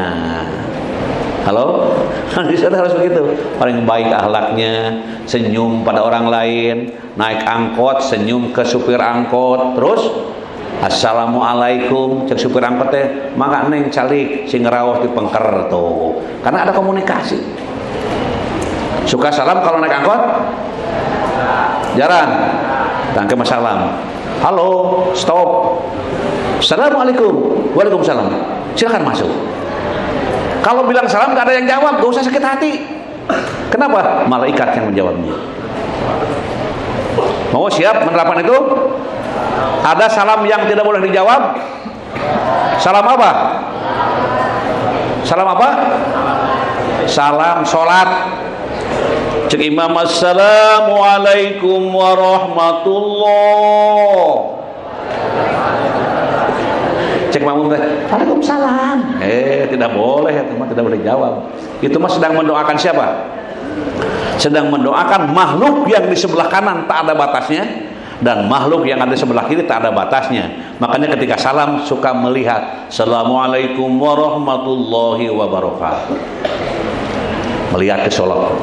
Halo? Di sana harus begitu. Paling baik akhlaknya, senyum pada orang lain, naik angkot senyum ke supir angkot, terus assalamualaikum cek supir angkot teh, maka neng calik sing ngeraos di pengker tuh. Karena ada komunikasi. Suka salam kalau naik angkot? Jarang. Tangke salam. Halo, stop. Assalamualaikum. Waalaikumsalam. Silakan masuk. Kalau bilang salam gak ada yang jawab, gak usah sakit hati. Kenapa? Malaikat yang menjawabnya. Mau siap menerapkan itu? Ada salam yang tidak boleh dijawab? Salam apa? Salam apa? Salam sholat. Cek imam, assalamualaikum warahmatullah. Cek makmum teh, waalaikumsalam. Tidak boleh, teman, tidak boleh jawab. Itu mah sedang mendoakan siapa? Sedang mendoakan makhluk yang di sebelah kanan tak ada batasnya, dan makhluk yang ada di sebelah kiri tak ada batasnya. Makanya ketika salam suka melihat, assalamualaikum warahmatullahi wabarakatuh. Melihat ke sholat.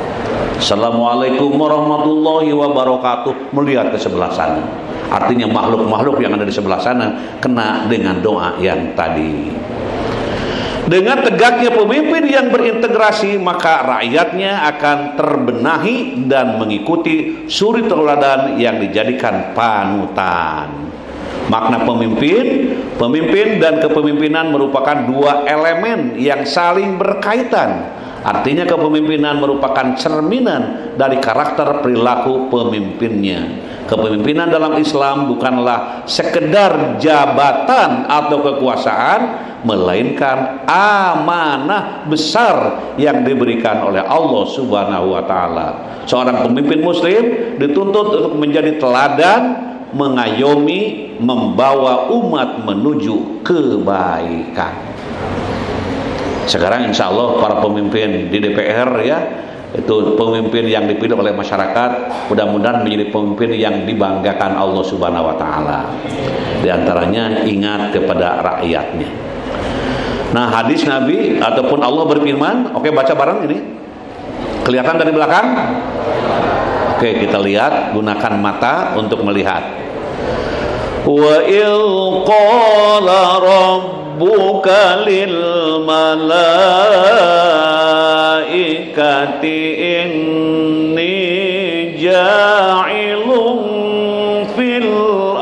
Assalamualaikum warahmatullahi wabarakatuh. Melihat ke sebelah sana. Artinya makhluk-makhluk yang ada di sebelah sana kena dengan doa yang tadi. Dengan tegaknya pemimpin yang berintegrasi, maka rakyatnya akan terbenahi dan mengikuti suri tauladan yang dijadikan panutan. Makna pemimpin dan kepemimpinan merupakan dua elemen yang saling berkaitan. Artinya kepemimpinan merupakan cerminan dari karakter perilaku pemimpinnya. Kepemimpinan dalam Islam bukanlah sekedar jabatan atau kekuasaan, melainkan amanah besar yang diberikan oleh Allah Subhanahu wa taala. Seorang pemimpin muslim dituntut untuk menjadi teladan, mengayomi, membawa umat menuju kebaikan. Sekarang insya Allah para pemimpin di DPR ya, itu pemimpin yang dipilih oleh masyarakat, mudah-mudahan menjadi pemimpin yang dibanggakan Allah Subhanahu wa taala. Di antaranya ingat kepada rakyatnya. Nah, hadis Nabi ataupun Allah berfirman, oke baca bareng ini. Kelihatan dari belakang? Oke, kita lihat, gunakan mata untuk melihat. Wa il qala rabbuka lil malaikati inni ja'ilun fil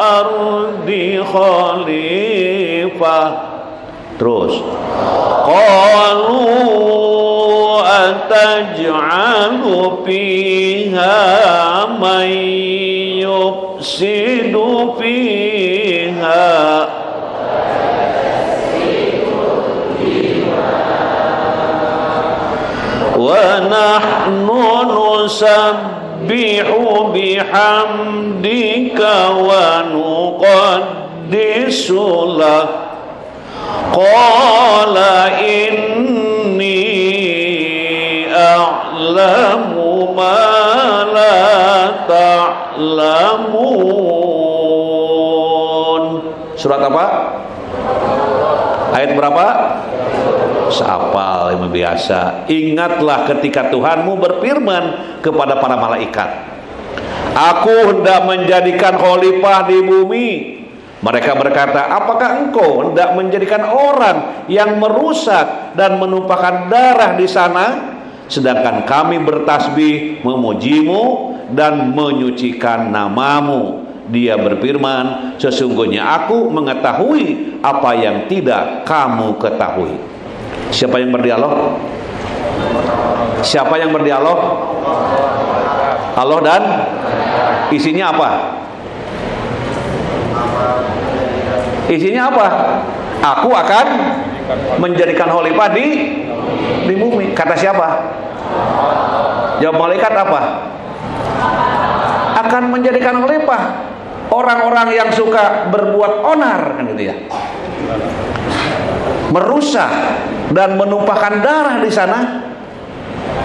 ardi khalifah. Terus qalu ataj'alu fiha man yufsidu fiha wa nahnu nusabbihu bihamdika wa nuqaddisu lak qala inni a'lamu ma la ta'lamun. Surat apa? Ayat berapa? Seapal yang biasa. Ingatlah ketika Tuhanmu berfirman kepada para malaikat, Aku hendak menjadikan khalifah di bumi. Mereka berkata, apakah engkau hendak menjadikan orang yang merusak dan menumpahkan darah di sana? Sedangkan kami bertasbih memujimu dan menyucikan namamu. Dia berfirman, sesungguhnya aku mengetahui apa yang tidak kamu ketahui. Siapa yang berdialog? Siapa yang berdialog? Allah dan isinya apa? Isinya apa? Aku akan menjadikan khalifah di bumi. Kata siapa? Jawab malaikat apa? Akan menjadikan khalifah orang-orang yang suka berbuat onar, kan gitu ya. Merusak dan menumpahkan darah di sana.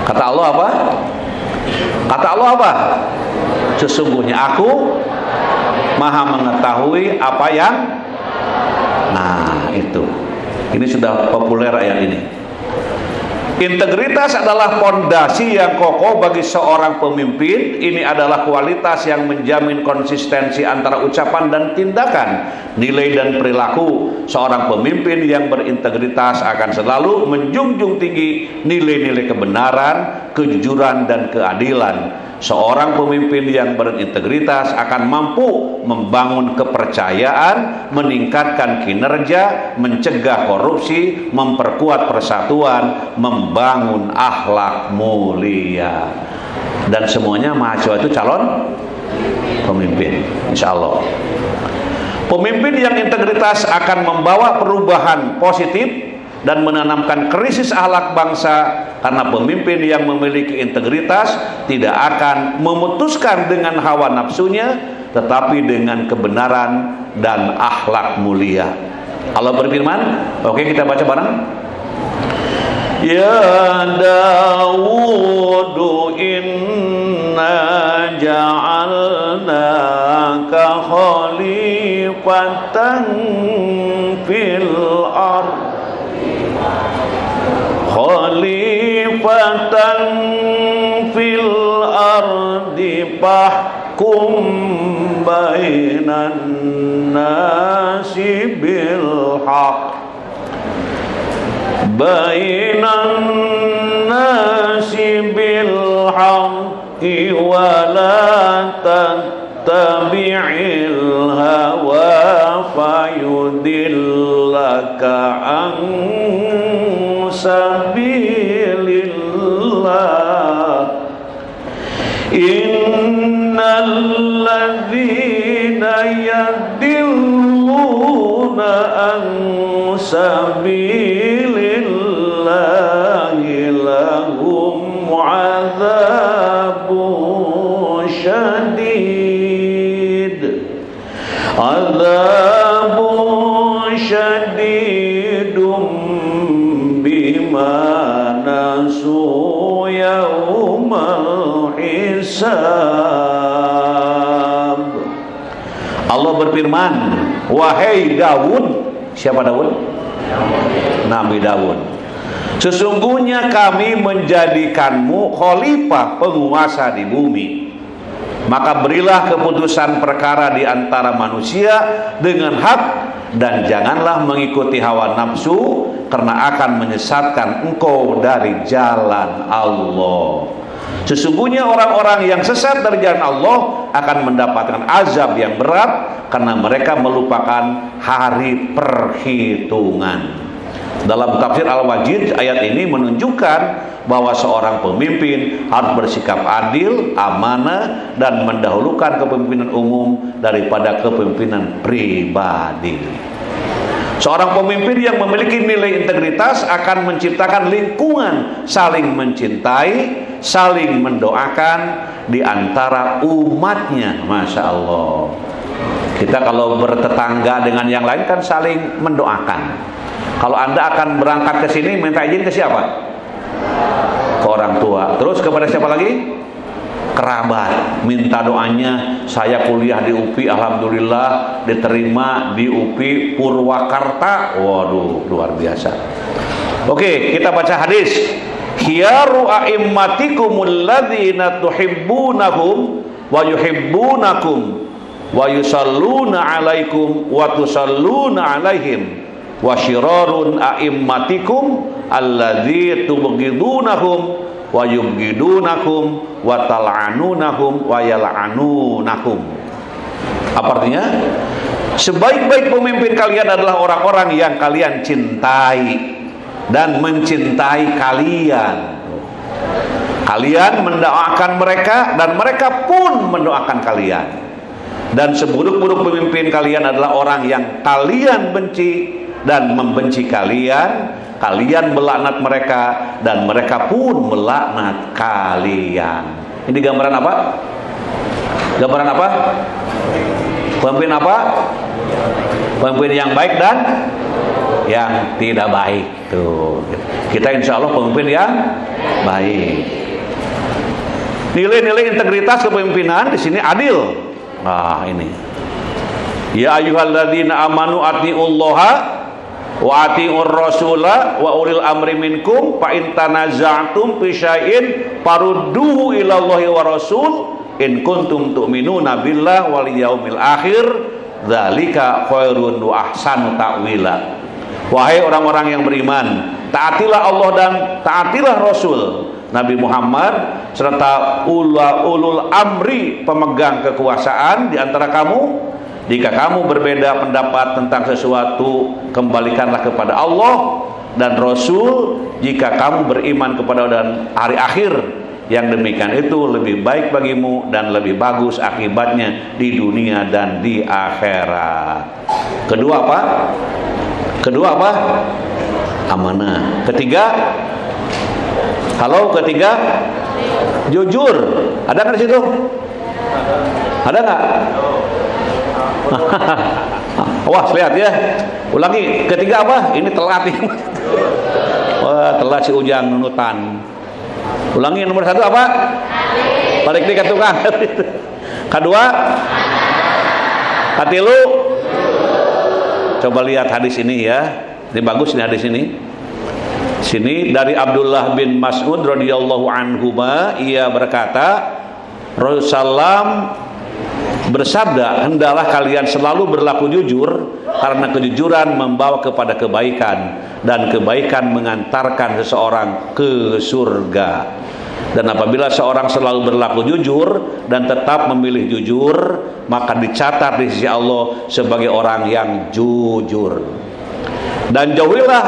Kata Allah apa? Kata Allah apa? Sesungguhnya aku Maha mengetahui apa yang. Nah, itu. Ini sudah populer ayat ini. Integritas adalah pondasi yang kokoh bagi seorang pemimpin. Ini adalah kualitas yang menjamin konsistensi antara ucapan dan tindakan, nilai dan perilaku. Seorang pemimpin yang berintegritas akan selalu menjunjung tinggi nilai-nilai kebenaran, kejujuran, dan keadilan. Seorang pemimpin yang berintegritas akan mampu membangun kepercayaan, meningkatkan kinerja, mencegah korupsi, memperkuat persatuan, membangun akhlak mulia. Dan semuanya mahasiswa itu calon pemimpin, insya Allah. Pemimpin yang integritas akan membawa perubahan positif dan menanamkan krisis akhlak bangsa, karena pemimpin yang memiliki integritas tidak akan memutuskan dengan hawa nafsunya, tetapi dengan kebenaran dan akhlak mulia. Allah berfirman, oke, kita baca bareng. Ya Dawudu inna ja'alnaka khalifatan fil ardh khalifatan fil ardi fahkum bainan nasi bil haq haqqi wa la tattabi'il hawa fayudillaka an sabilillah. Innal ladzina yadilluna an sabilillahi lahum adzabun syadid. Adzabun syadidum nasu yaumal hisab. Allah berfirman, wahai Daud. Siapa Daud? Nabi Daud. Sesungguhnya kami menjadikanmu khalifah, penguasa di bumi. Maka berilah keputusan perkara di antara manusia dengan hak, dan janganlah mengikuti hawa nafsu, karena akan menyesatkan engkau dari jalan Allah. Sesungguhnya orang-orang yang sesat dari jalan Allah akan mendapatkan azab yang berat, karena mereka melupakan hari perhitungan. Dalam tafsir Al-Wajid, ayat ini menunjukkan bahwa seorang pemimpin harus bersikap adil, amanah, dan mendahulukan kepemimpinan umum daripada kepemimpinan pribadi. Seorang pemimpin yang memiliki nilai integritas akan menciptakan lingkungan saling mencintai, saling mendoakan di antara umatnya. Masya Allah. Kita kalau bertetangga dengan yang lain kan saling mendoakan. Kalau Anda akan berangkat ke sini, minta izin ke siapa? Ke orang tua. Terus kepada siapa lagi? Kerabat. Minta doanya, saya kuliah di UPI, alhamdulillah diterima di UPI Purwakarta. Waduh, luar biasa. Oke, kita baca hadis. Khiyaru a'immatikumul ladzina tuhibbunahum wa yuhibbunakum wa yusalluna 'alaikum wa tusalluna 'alaihim. Wa syirarun a'immatikum alladzi tubghidunahum wa yubghidunakum wa tal'anunahum wa yal'anunakum. Apa artinya? Sebaik-baik pemimpin kalian adalah orang-orang yang kalian cintai dan mencintai kalian. Kalian mendoakan mereka dan mereka pun mendoakan kalian. Dan seburuk-buruk pemimpin kalian adalah orang yang kalian benci dan membenci kalian, kalian melaknat mereka dan mereka pun melaknat kalian. Ini gambaran apa? Gambaran apa? Pemimpin apa? Pemimpin yang baik dan yang tidak baik. Tuh. Kita insya Allah pemimpin yang baik. Nilai-nilai integritas kepemimpinan di sini adil. Nah, ini. Ya ayyuhalladzina amanu atiullaha wa atiur rasula wa ulil amri minkum fa in tanaza'tum fi syai'in farudduhu ila Allahi wa rasul in kuntum tu'minuna billah wal yaumil akhir dzalika khairun wa ahsanu ta'wila. Wahai orang-orang yang beriman, taatilah Allah dan taatilah Rasul Nabi Muhammad serta ulul amri pemegang kekuasaan di antara kamu. Jika kamu berbeda pendapat tentang sesuatu, kembalikanlah kepada Allah dan Rasul. Jika kamu beriman kepada dan hari akhir, yang demikian itu lebih baik bagimu dan lebih bagus akibatnya di dunia dan di akhirat. Kedua apa? Kedua apa? Amanah. Ketiga, halo, ketiga, jujur. Ada nggak di situ? Ada nggak? Wah, lihat ya. Ulangi. Ketiga apa? Ini telat nih. Wah, telat si Ujang nunutan. Ulangi, nomor satu apa? Balik di tukang. Kedua, katilu. Coba lihat hadis ini ya. Ini bagus nih hadis ini. Sini dari Abdullah bin Mas'ud radhiyallahu anhu, ia berkata, Rasulullah bersabda, hendaklah kalian selalu berlaku jujur, karena kejujuran membawa kepada kebaikan dan kebaikan mengantarkan seseorang ke surga. Dan apabila seorang selalu berlaku jujur dan tetap memilih jujur, maka dicatat di sisi Allah sebagai orang yang jujur. Dan jauhilah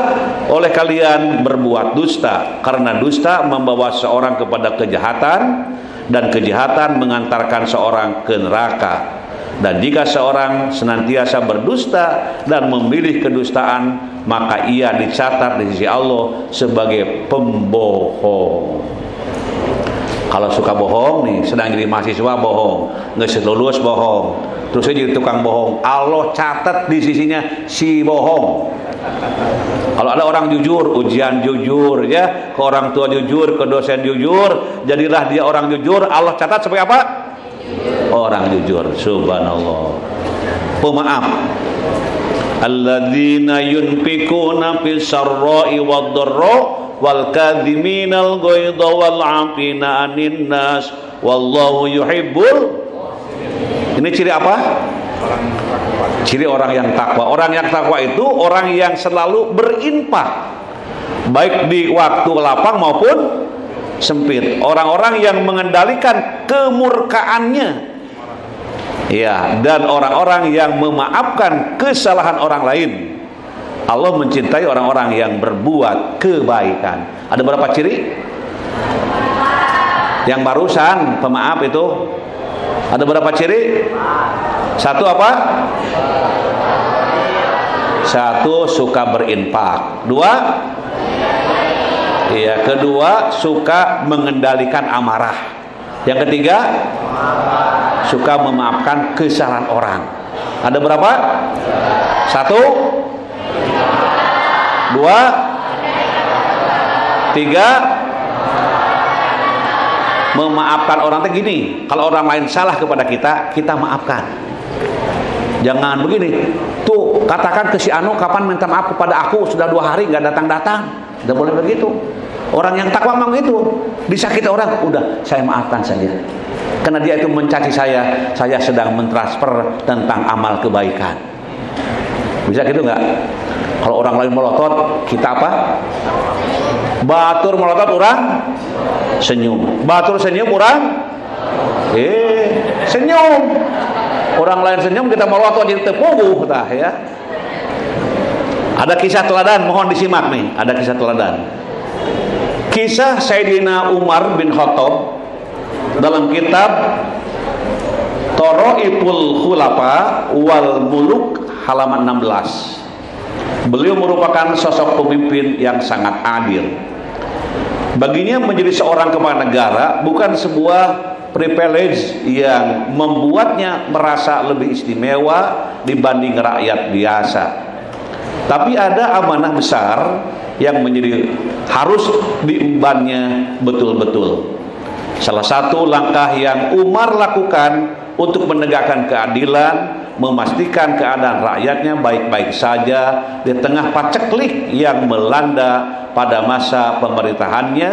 oleh kalian berbuat dusta, karena dusta membawa seorang kepada kejahatan dan kejahatan mengantarkan seorang ke neraka. Dan jika seorang senantiasa berdusta dan memilih kedustaan, maka ia dicatat di sisi Allah sebagai pembohong. Kalau suka bohong nih, sedang jadi mahasiswa bohong, nggak lulus bohong, terus jadi tukang bohong, Allah catat di sisinya si bohong. Kalau ada orang jujur, ujian jujur ya, ke orang tua jujur, ke dosen jujur, jadilah dia orang jujur, Allah catat sebagai apa? Orang jujur. Subhanallah. Pemaaf. Alladzina yunfikuna fis sarra'i wad dharra wal kadhiminal ghaidha wal 'afina 'anil nas wallahu yuhibbul Ini ciri apa? Ciri orang yang takwa. Orang yang takwa itu orang yang selalu berinfak, baik di waktu lapang maupun sempit. Orang-orang yang mengendalikan kemurkaannya, ya, dan orang-orang yang memaafkan kesalahan orang lain. Allah mencintai orang-orang yang berbuat kebaikan. Ada berapa ciri? Yang barusan pemaaf itu ada berapa ciri? Satu apa? Satu, suka berinfak. Dua, iya, kedua suka mengendalikan amarah. Yang ketiga, suka memaafkan kesalahan orang. Ada berapa? Satu, dua, tiga. Memaafkan orang itu gini, kalau orang lain salah kepada kita, kita maafkan. Jangan begini, tuh katakan ke si Anu, kapan minta maaf kepada aku, sudah 2 hari nggak datang-datang. Tidak boleh begitu. Orang yang takwa memang itu, disakiti orang, udah saya maafkan saja. Karena dia itu mencaci saya sedang mentransfer tentang amal kebaikan. Bisa gitu nggak? Kalau orang lain melotot, kita apa? Batur melotot, orang senyum. Batur senyum, orang senyum. Orang lain senyum, kita melotot jadi tepung, ya. Ada kisah teladan, mohon disimak nih. Ada kisah teladan. Kisah Sayyidina Umar bin Khattab dalam kitab Tharaiful Khulafa wal Muluk halaman 16. Beliau merupakan sosok pemimpin yang sangat adil. Baginya menjadi seorang kepala negara bukan sebuah privilege yang membuatnya merasa lebih istimewa dibanding rakyat biasa. Tapi ada amanah besar yang menjadi harus diembannya betul-betul. Salah satu langkah yang Umar lakukan untuk menegakkan keadilan, memastikan keadaan rakyatnya baik-baik saja di tengah paceklik yang melanda pada masa pemerintahannya,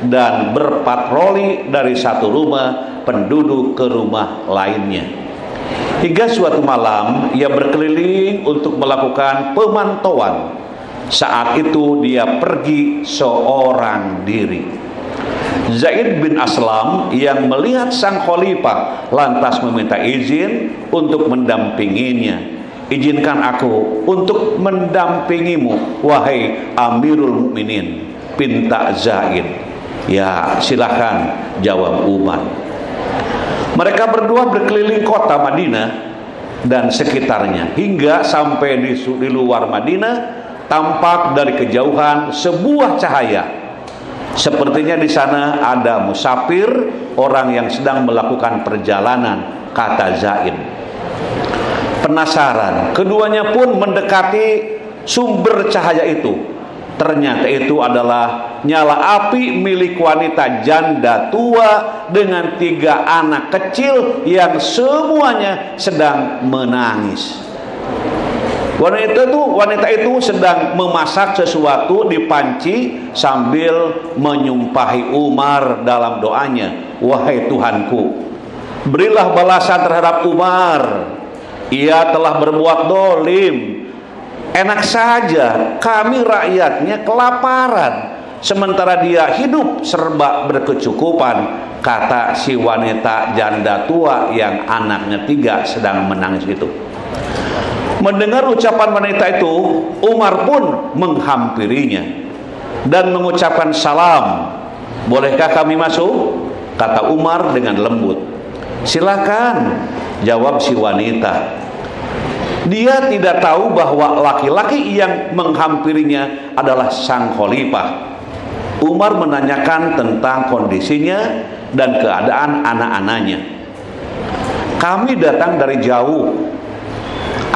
dan berpatroli dari satu rumah penduduk ke rumah lainnya. Hingga suatu malam ia berkeliling untuk melakukan pemantauan. Saat itu dia pergi seorang diri. Zaid bin Aslam yang melihat sang khalifah lantas meminta izin untuk mendampinginya. Izinkan aku untuk mendampingimu, wahai Amirul Mukminin, pinta Zaid. Ya, silakan, jawab Umar. Mereka berdua berkeliling kota Madinah dan sekitarnya hingga sampai di luar Madinah. Tampak dari kejauhan sebuah cahaya. Sepertinya di sana ada musafir, orang yang sedang melakukan perjalanan, kata Zaid. Penasaran, keduanya pun mendekati sumber cahaya itu. Ternyata itu adalah nyala api milik wanita janda tua dengan 3 anak kecil yang semuanya sedang menangis. Wanita itu sedang memasak sesuatu di panci sambil menyumpahi Umar dalam doanya. Wahai Tuhanku, berilah balasan terhadap Umar. Ia telah berbuat dolim. Enak saja kami rakyatnya kelaparan, sementara dia hidup serba berkecukupan, kata si wanita janda tua yang anaknya 3 sedang menangis itu. Mendengar ucapan wanita itu, Umar pun menghampirinya dan mengucapkan salam. Bolehkah kami masuk? Kata Umar dengan lembut. Silakan, jawab si wanita. Dia tidak tahu bahwa laki-laki yang menghampirinya adalah sang khalifah. Umar menanyakan tentang kondisinya dan keadaan anak-anaknya. Kami datang dari jauh.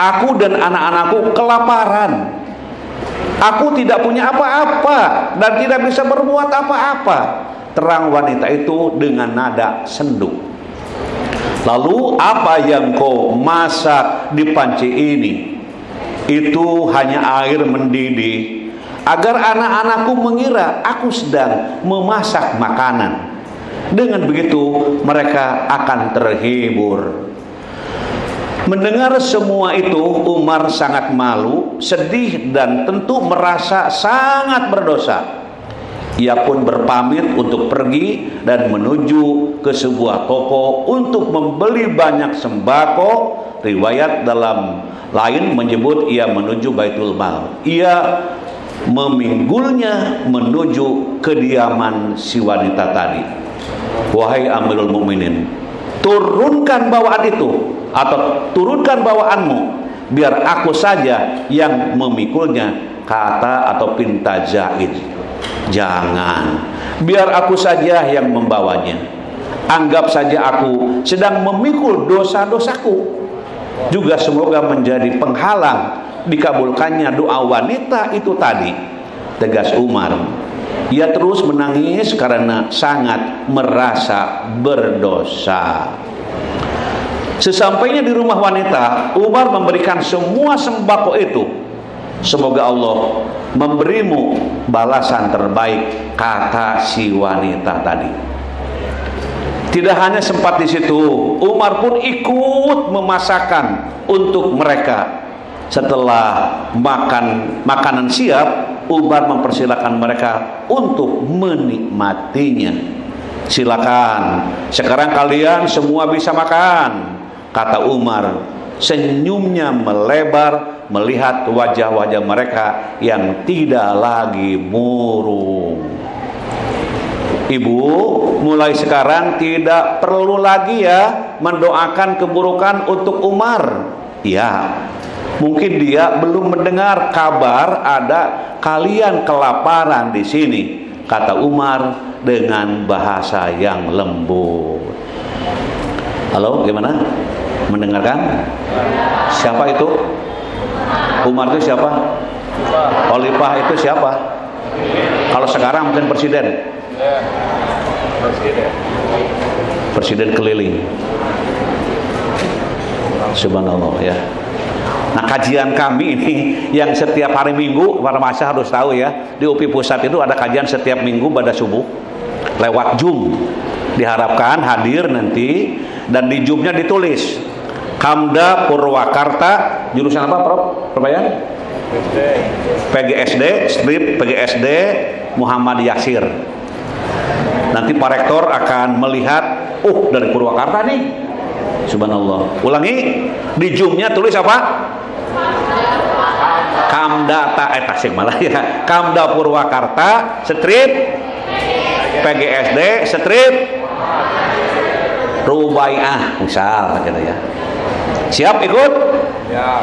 Aku dan anak-anakku kelaparan. Aku tidak punya apa-apa dan tidak bisa berbuat apa-apa, terang wanita itu dengan nada sendu. Lalu apa yang kau masak di panci ini? Itu hanya air mendidih agar anak-anakku mengira aku sedang memasak makanan. Dengan begitu mereka akan terhibur. Mendengar semua itu, Umar sangat malu, sedih, dan tentu merasa sangat berdosa. Ia pun berpamit untuk pergi dan menuju ke sebuah toko untuk membeli banyak sembako. Riwayat dalam lain menyebut ia menuju Baitul Mal. Ia meminggulnya menuju kediaman si wanita tadi. Wahai Amirul Mukminin, turunkan bawaan itu, atau turunkan bawaanmu, biar aku saja yang memikulnya, kata atau pinta Zaid. Jangan, biar aku saja yang membawanya. Anggap saja aku sedang memikul dosa-dosaku. Juga semoga menjadi penghalang dikabulkannya doa wanita itu tadi, tegas Umar. Ia terus menangis karena sangat merasa berdosa. Sesampainya di rumah wanita, Umar memberikan semua sembako itu. Semoga Allah memberimu balasan terbaik, kata si wanita tadi. Tidak hanya sempat di situ, Umar pun ikut memasakkan untuk mereka. Setelah makanan siap, Umar mempersilakan mereka untuk menikmatinya. Silakan, sekarang kalian semua bisa makan, kata Umar. Senyumnya melebar melihat wajah-wajah mereka yang tidak lagi murung. Ibu, mulai sekarang tidak perlu lagi ya mendoakan keburukan untuk Umar. Ya, mungkin dia belum mendengar kabar ada kalian kelaparan di sini, kata Umar dengan bahasa yang lembut. Halo, gimana? Mendengarkan? Siapa itu? Umar itu siapa? Khalifah itu siapa? Kalau sekarang mungkin presiden. Presiden keliling. Subhanallah ya. Nah, kajian kami ini yang setiap hari Minggu, para mahasiswa harus tahu ya, di UPI Pusat itu ada kajian setiap Minggu pada subuh lewat Zoom. Diharapkan hadir nanti, dan di Zoom-nya ditulis Hamda Purwakarta, jurusan apa Prof? Perbayaan? PGSD, strip PGSD Muhammad Yasir. Nanti Pak Rektor akan melihat, dari Purwakarta nih. Subhanallah. Ulangi, di Zoom-nya tulis apa? Kamda Tasik malah ya. Kamda Purwakarta, strip PGSD, strip Rubaiah, misal gitu ya. Siap ikut? Ya.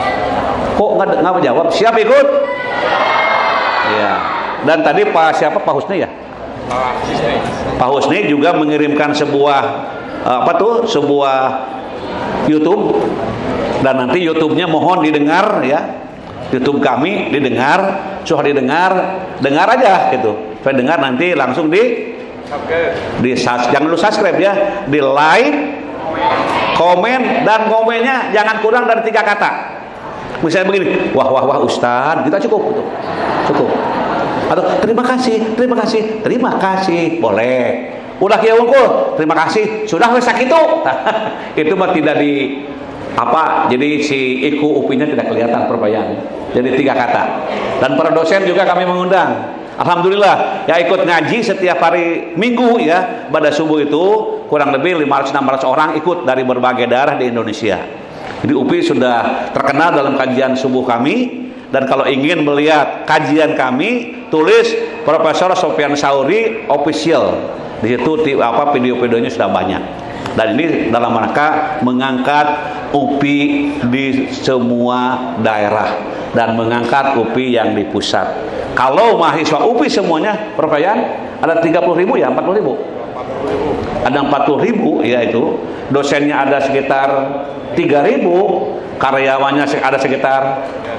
Kok nggak jawab? Siap ikut? Ya. Dan tadi Pak Husni ya? Pak Husni juga mengirimkan sebuah sebuah YouTube, dan nanti YouTube-nya mohon didengar ya. YouTube kami didengar, dengar aja gitu. Saya dengar nanti langsung jangan lupa subscribe ya, di like, komen, dan komennya jangan kurang dari 3 kata. Misalnya begini, wah Ustaz, kita cukup gitu. Cukup. Atau terima kasih, boleh. Udah kieu unggul, terima kasih, sudah wes sakitu. Itu mah tidak di jadi si iku upinya tidak kelihatan perbayaan. Jadi 3 kata. Dan para dosen juga kami mengundang. Alhamdulillah ya, ikut ngaji setiap hari Minggu ya, pada subuh itu kurang lebih 500-600 orang ikut dari berbagai daerah di Indonesia. Jadi UPI sudah terkenal dalam kajian subuh kami. Dan kalau ingin melihat kajian kami, tulis Profesor Sofyan Sauri Official. Di situ video-videonya sudah banyak. Dan ini dalam rangka mengangkat UPI di semua daerah dan mengangkat UPI yang di pusat. Kalau mahasiswa UPI semuanya perbayaan ada 30.000 ya, 40.000. Ada 40.000 ya, itu dosennya ada sekitar 3.000, karyawannya ada sekitar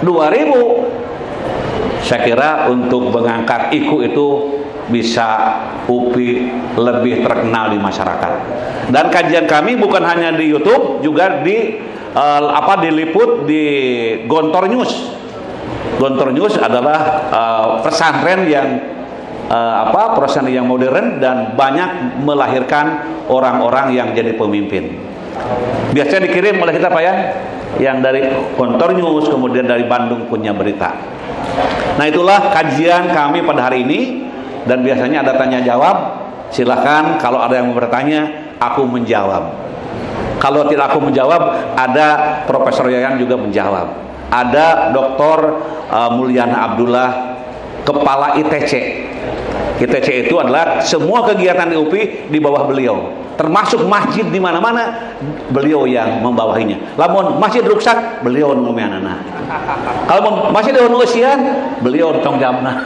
2.000. Saya kira untuk mengangkat IKU itu bisa UPI lebih terkenal di masyarakat. Dan kajian kami bukan hanya di YouTube, juga diliput di Gontor News. Gontor News adalah pesantren yang pesantren yang modern dan banyak melahirkan orang-orang yang jadi pemimpin. Biasanya dikirim oleh kita Pak ya, yang dari Kontor News, kemudian dari Bandung punya berita. Nah, itulah kajian kami pada hari ini, dan biasanya ada tanya jawab. Silahkan kalau ada yang mau bertanya, aku menjawab. Kalau tidak aku menjawab, ada Profesor Yayan juga menjawab. Ada Dr. Mulyana Abdullah, Kepala ITC. ITC itu adalah semua kegiatan di UPI di bawah beliau, termasuk masjid di mana-mana beliau yang membawahinya. Lamun masjid rusak, beliau ngomongana. Kalau masjid dewan usian, beliau tanggung jawabna.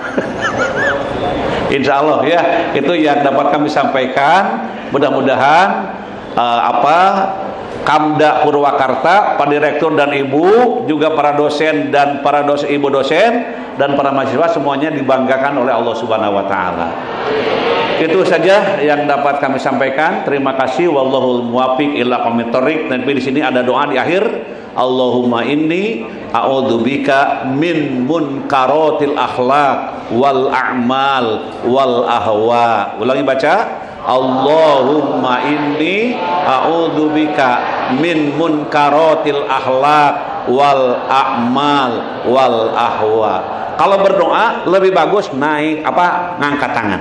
Insya Allah ya, itu yang dapat kami sampaikan. Mudah-mudahan Kamda Purwakarta, Pak Direktur dan Ibu, juga para dosen dan para ibu dosen dan para mahasiswa semuanya dibanggakan oleh Allah Subhanahu wa taala. Itu saja yang dapat kami sampaikan. Terima kasih. Wallahul muwaffiq ila aqwamit thoriq. Dan di sini ada doa di akhir. Allahumma inni a'udzubika min munkaratil akhlaq wal a'mal wal ahwa. Ulangi baca. Allahumma inni a'udzubika min munkaratil akhlaq wal a'mal wal ahwa. Kalau berdoa lebih bagus ngangkat tangan.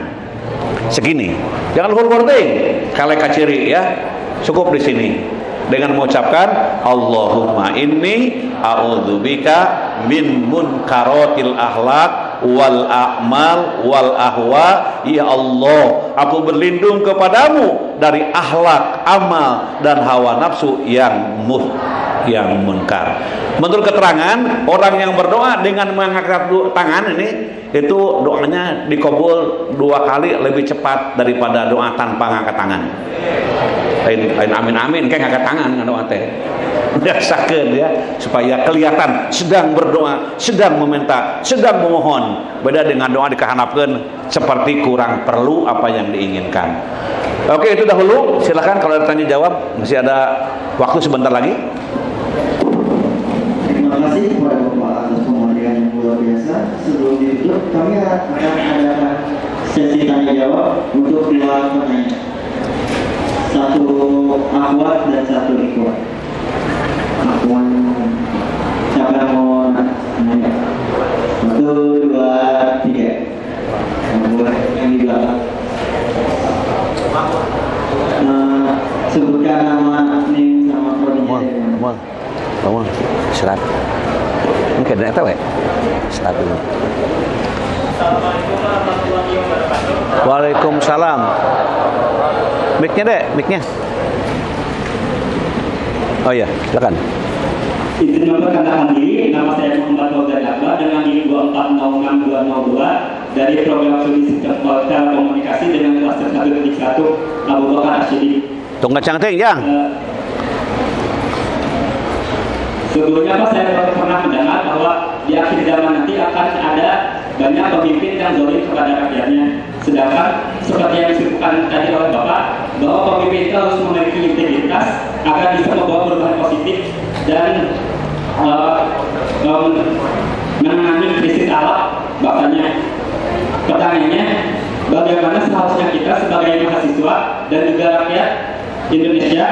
Segini. Jangan hurting, kale kaciri ya. Cukup di sini dengan mengucapkan Allahumma inni a'udzubika min munkaratil akhlaq wal a'mal wal ahwa. Ya Allah, aku berlindung kepadamu dari akhlak, amal dan hawa nafsu yang munkar. Menurut keterangan orang yang berdoa dengan mengangkat tangan ini, itu doanya dikabul 2 kali lebih cepat daripada doa tanpa ngangkat tangan. Amin amin kayak ngangkat tangan doa teh. Biasakeun ya, supaya kelihatan sedang berdoa, sedang meminta, sedang memohon. Beda dengan doa dikahanapkeun seperti kurang perlu apa yang diinginkan. Oke, itu dahulu. Silakan kalau ada tanya jawab, masih ada waktu sebentar lagi. Terima kasih kepada Bapak atas pemberian yang luar biasa. Sebelum ditutup, kami akan adakan sesi tanya jawab untuk 2 penanya. 1 akhwat dan 1 ikhwat. Akhwat, siapa yang mau nanya? 1, 2, 3. Akhwat yang di belakang. Sebutkan nama nih sama prodinya. Bangun, serat. Mungkin ada tahu ya? Serat dulu. Waalaikumsalam. Mic-nya dek, mic-nya. Oh iya, silakan. Izin memperkenalkan diri, nama saya Muhammad Fauzan Akbar dengan NIM 2406202 dari program studi telekomunikasi dengan klaster 1.1 Abu Bakar Asyidi. Tunggu cantik, Jang. Sebelumnya Pak, saya pernah mendengar bahwa di akhir zaman nanti akan ada banyak pemimpin yang zalim kepada rakyatnya. Sedangkan seperti yang disebutkan tadi oleh Bapak, bahwa pemimpin itu harus memiliki integritas agar bisa membawa perubahan positif dan menangani krisis alam. Makanya pertanyaannya, bagaimana seharusnya kita sebagai mahasiswa dan juga rakyat Indonesia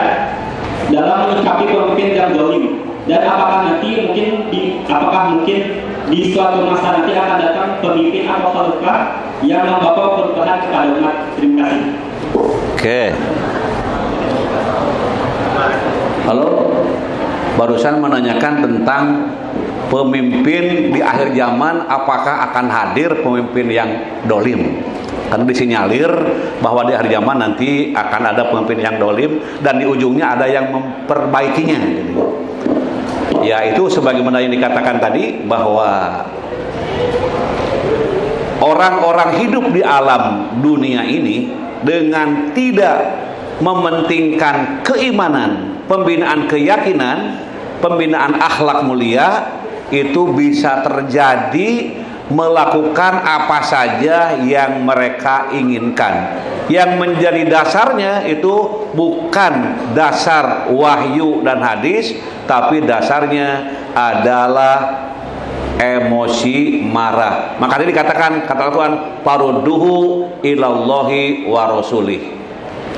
dalam menyikapi pemimpin yang zalim? Dan apakah mungkin di suatu masa nanti akan datang pemimpin atau khalifah yang membawa perubahan kepada umat? Terima kasih. Oke. Halo. Barusan menanyakan tentang pemimpin di akhir zaman, apakah akan hadir pemimpin yang dolim? Karena disinyalir bahwa di akhir zaman nanti akan ada pemimpin yang dolim dan di ujungnya ada yang memperbaikinya. Ya, itu sebagaimana yang dikatakan tadi, bahwa orang-orang hidup di alam dunia ini dengan tidak mementingkan keimanan, pembinaan keyakinan, pembinaan akhlak mulia, itu bisa terjadi melakukan apa saja yang mereka inginkan. Yang menjadi dasarnya itu bukan dasar wahyu dan hadis, tapi dasarnya adalah emosi marah. Makanya dikatakan, kata Al-Quran, farudduhu ilallahi wa rasulih.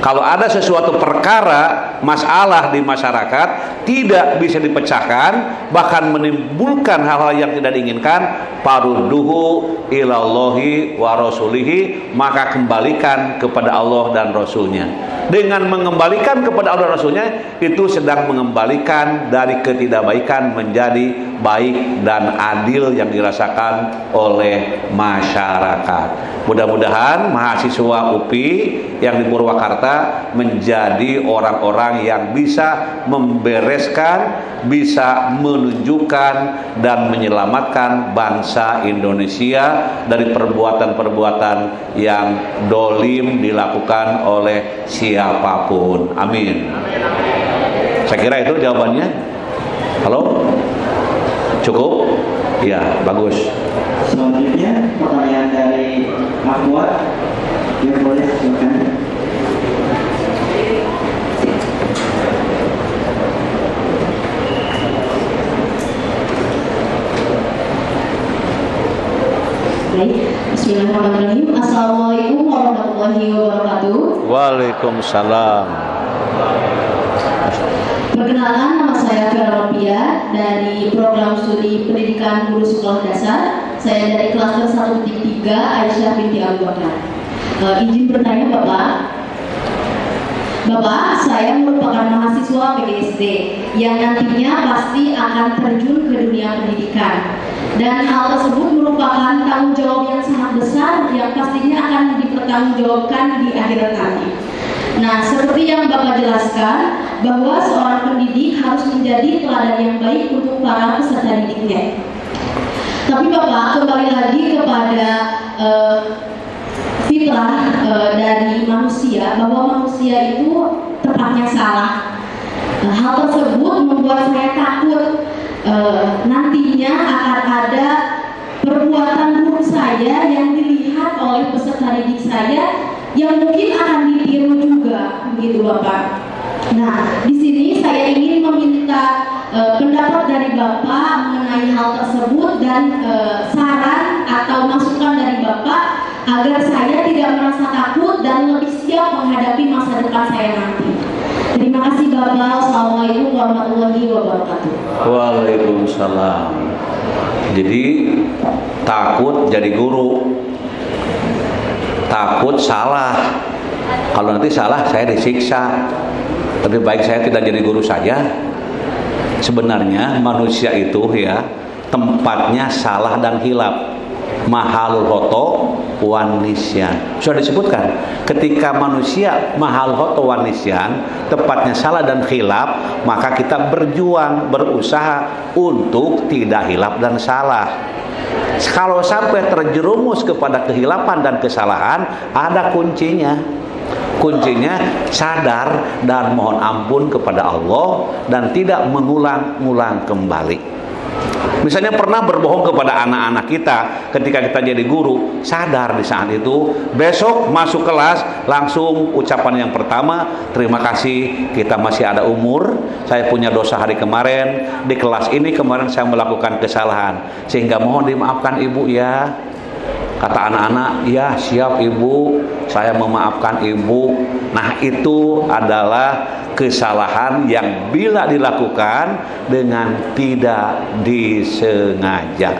Kalau ada sesuatu perkara, masalah di masyarakat tidak bisa dipecahkan, bahkan menimbulkan hal-hal yang tidak diinginkan, farudduhu ilallahi wa rasulihi, maka kembalikan kepada Allah dan Rasulnya. Dengan mengembalikan kepada Allah dan Rasulnya, itu sedang mengembalikan dari ketidakbaikan menjadi baik dan adil yang dirasakan oleh masyarakat. Mudah-mudahan mahasiswa UPI yang di Purwakarta menjadi orang-orang yang bisa membereskan, bisa menunjukkan dan menyelamatkan bangsa Indonesia dari perbuatan-perbuatan yang dolim dilakukan oleh siapapun. Amin. Saya kira itu jawabannya. Halo? Cukup? Ya, bagus. Selanjutnya pertanyaan dari Ahwat, yang boleh silakan. Baik, bismillahirrahmanirrahim. Assalamualaikum warahmatullahi wabarakatuh. Waalaikumsalam. Perkenalkan, nama saya Vera Robia dari program studi pendidikan guru sekolah dasar. Saya dari klaster 1.3 Aisyah binti Abu Bakar. Izin bertanya Bapak, saya merupakan mahasiswa PGSD yang nantinya pasti akan terjun ke dunia pendidikan. Dan hal tersebut merupakan tanggung jawab yang sangat besar yang pastinya akan dipertanggungjawabkan di akhirat nanti. Nah, seperti yang Bapak jelaskan, bahwa seorang pendidik harus menjadi teladan yang baik untuk para peserta didiknya. Tapi Bapak, kembali lagi kepada fitrah dari manusia, bahwa manusia itu tempatnya salah. Hal tersebut membuat saya takut nantinya akan ada perbuatan buruk saya yang dilihat oleh peserta didik saya yang mungkin akan ditiru juga, begitu Bapak. Nah, di sini saya ingin meminta pendapat dari Bapak mengenai hal tersebut dan saran atau masukan dari Bapak agar saya tidak merasa takut dan lebih siap menghadapi masa depan saya nanti. Terima kasih Bapak. Assalamualaikum warahmatullahi wabarakatuh. Waalaikumsalam. Jadi takut jadi guru, takut salah. Kalau nanti salah saya disiksa. Lebih baik saya tidak jadi guru saja. Sebenarnya manusia itu ya tempatnya salah dan hilaf. Mahalul hoto wan nisyan. Sudah disebutkan, ketika manusia mahal hoto wan nisyan, tepatnya salah dan khilaf, maka kita berjuang, berusaha untuk tidak hilaf dan salah. Kalau sampai terjerumus kepada kehilafan dan kesalahan, ada kuncinya. Kuncinya sadar dan mohon ampun kepada Allah dan tidak mengulang-ulang kembali. Misalnya pernah berbohong kepada anak-anak kita ketika kita jadi guru, sadar di saat itu, besok masuk kelas langsung ucapan yang pertama, terima kasih kita masih ada umur, saya punya dosa hari kemarin, di kelas ini kemarin saya melakukan kesalahan, sehingga mohon dimaafkan ibu ya. Kata anak-anak, ya siap ibu, saya memaafkan ibu. Nah itu adalah kesalahan yang bila dilakukan dengan tidak disengaja.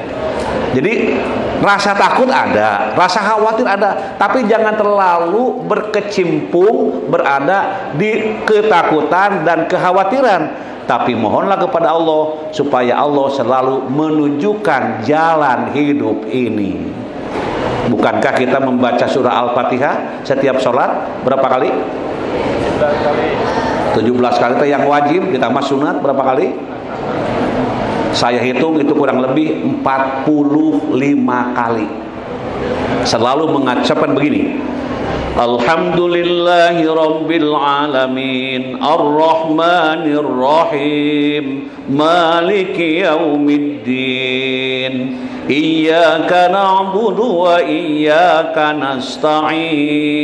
Jadi rasa takut ada, rasa khawatir ada, tapi jangan terlalu berkecimpung berada di ketakutan dan kekhawatiran. Tapi mohonlah kepada Allah supaya Allah selalu menunjukkan jalan hidup ini. Bukankah kita membaca surah Al-Fatihah setiap sholat berapa kali? 17 kali. 17 kali itu yang wajib, ditambah sunat berapa kali? Saya hitung itu kurang lebih 45 kali. Selalu mengucapkan begini. Alhamdulillahi Rabbil Alamin Ar-Rahmanir Rahim Maliki Yaumiddin Iyyaka na'budu wa iyyaka nasta'in.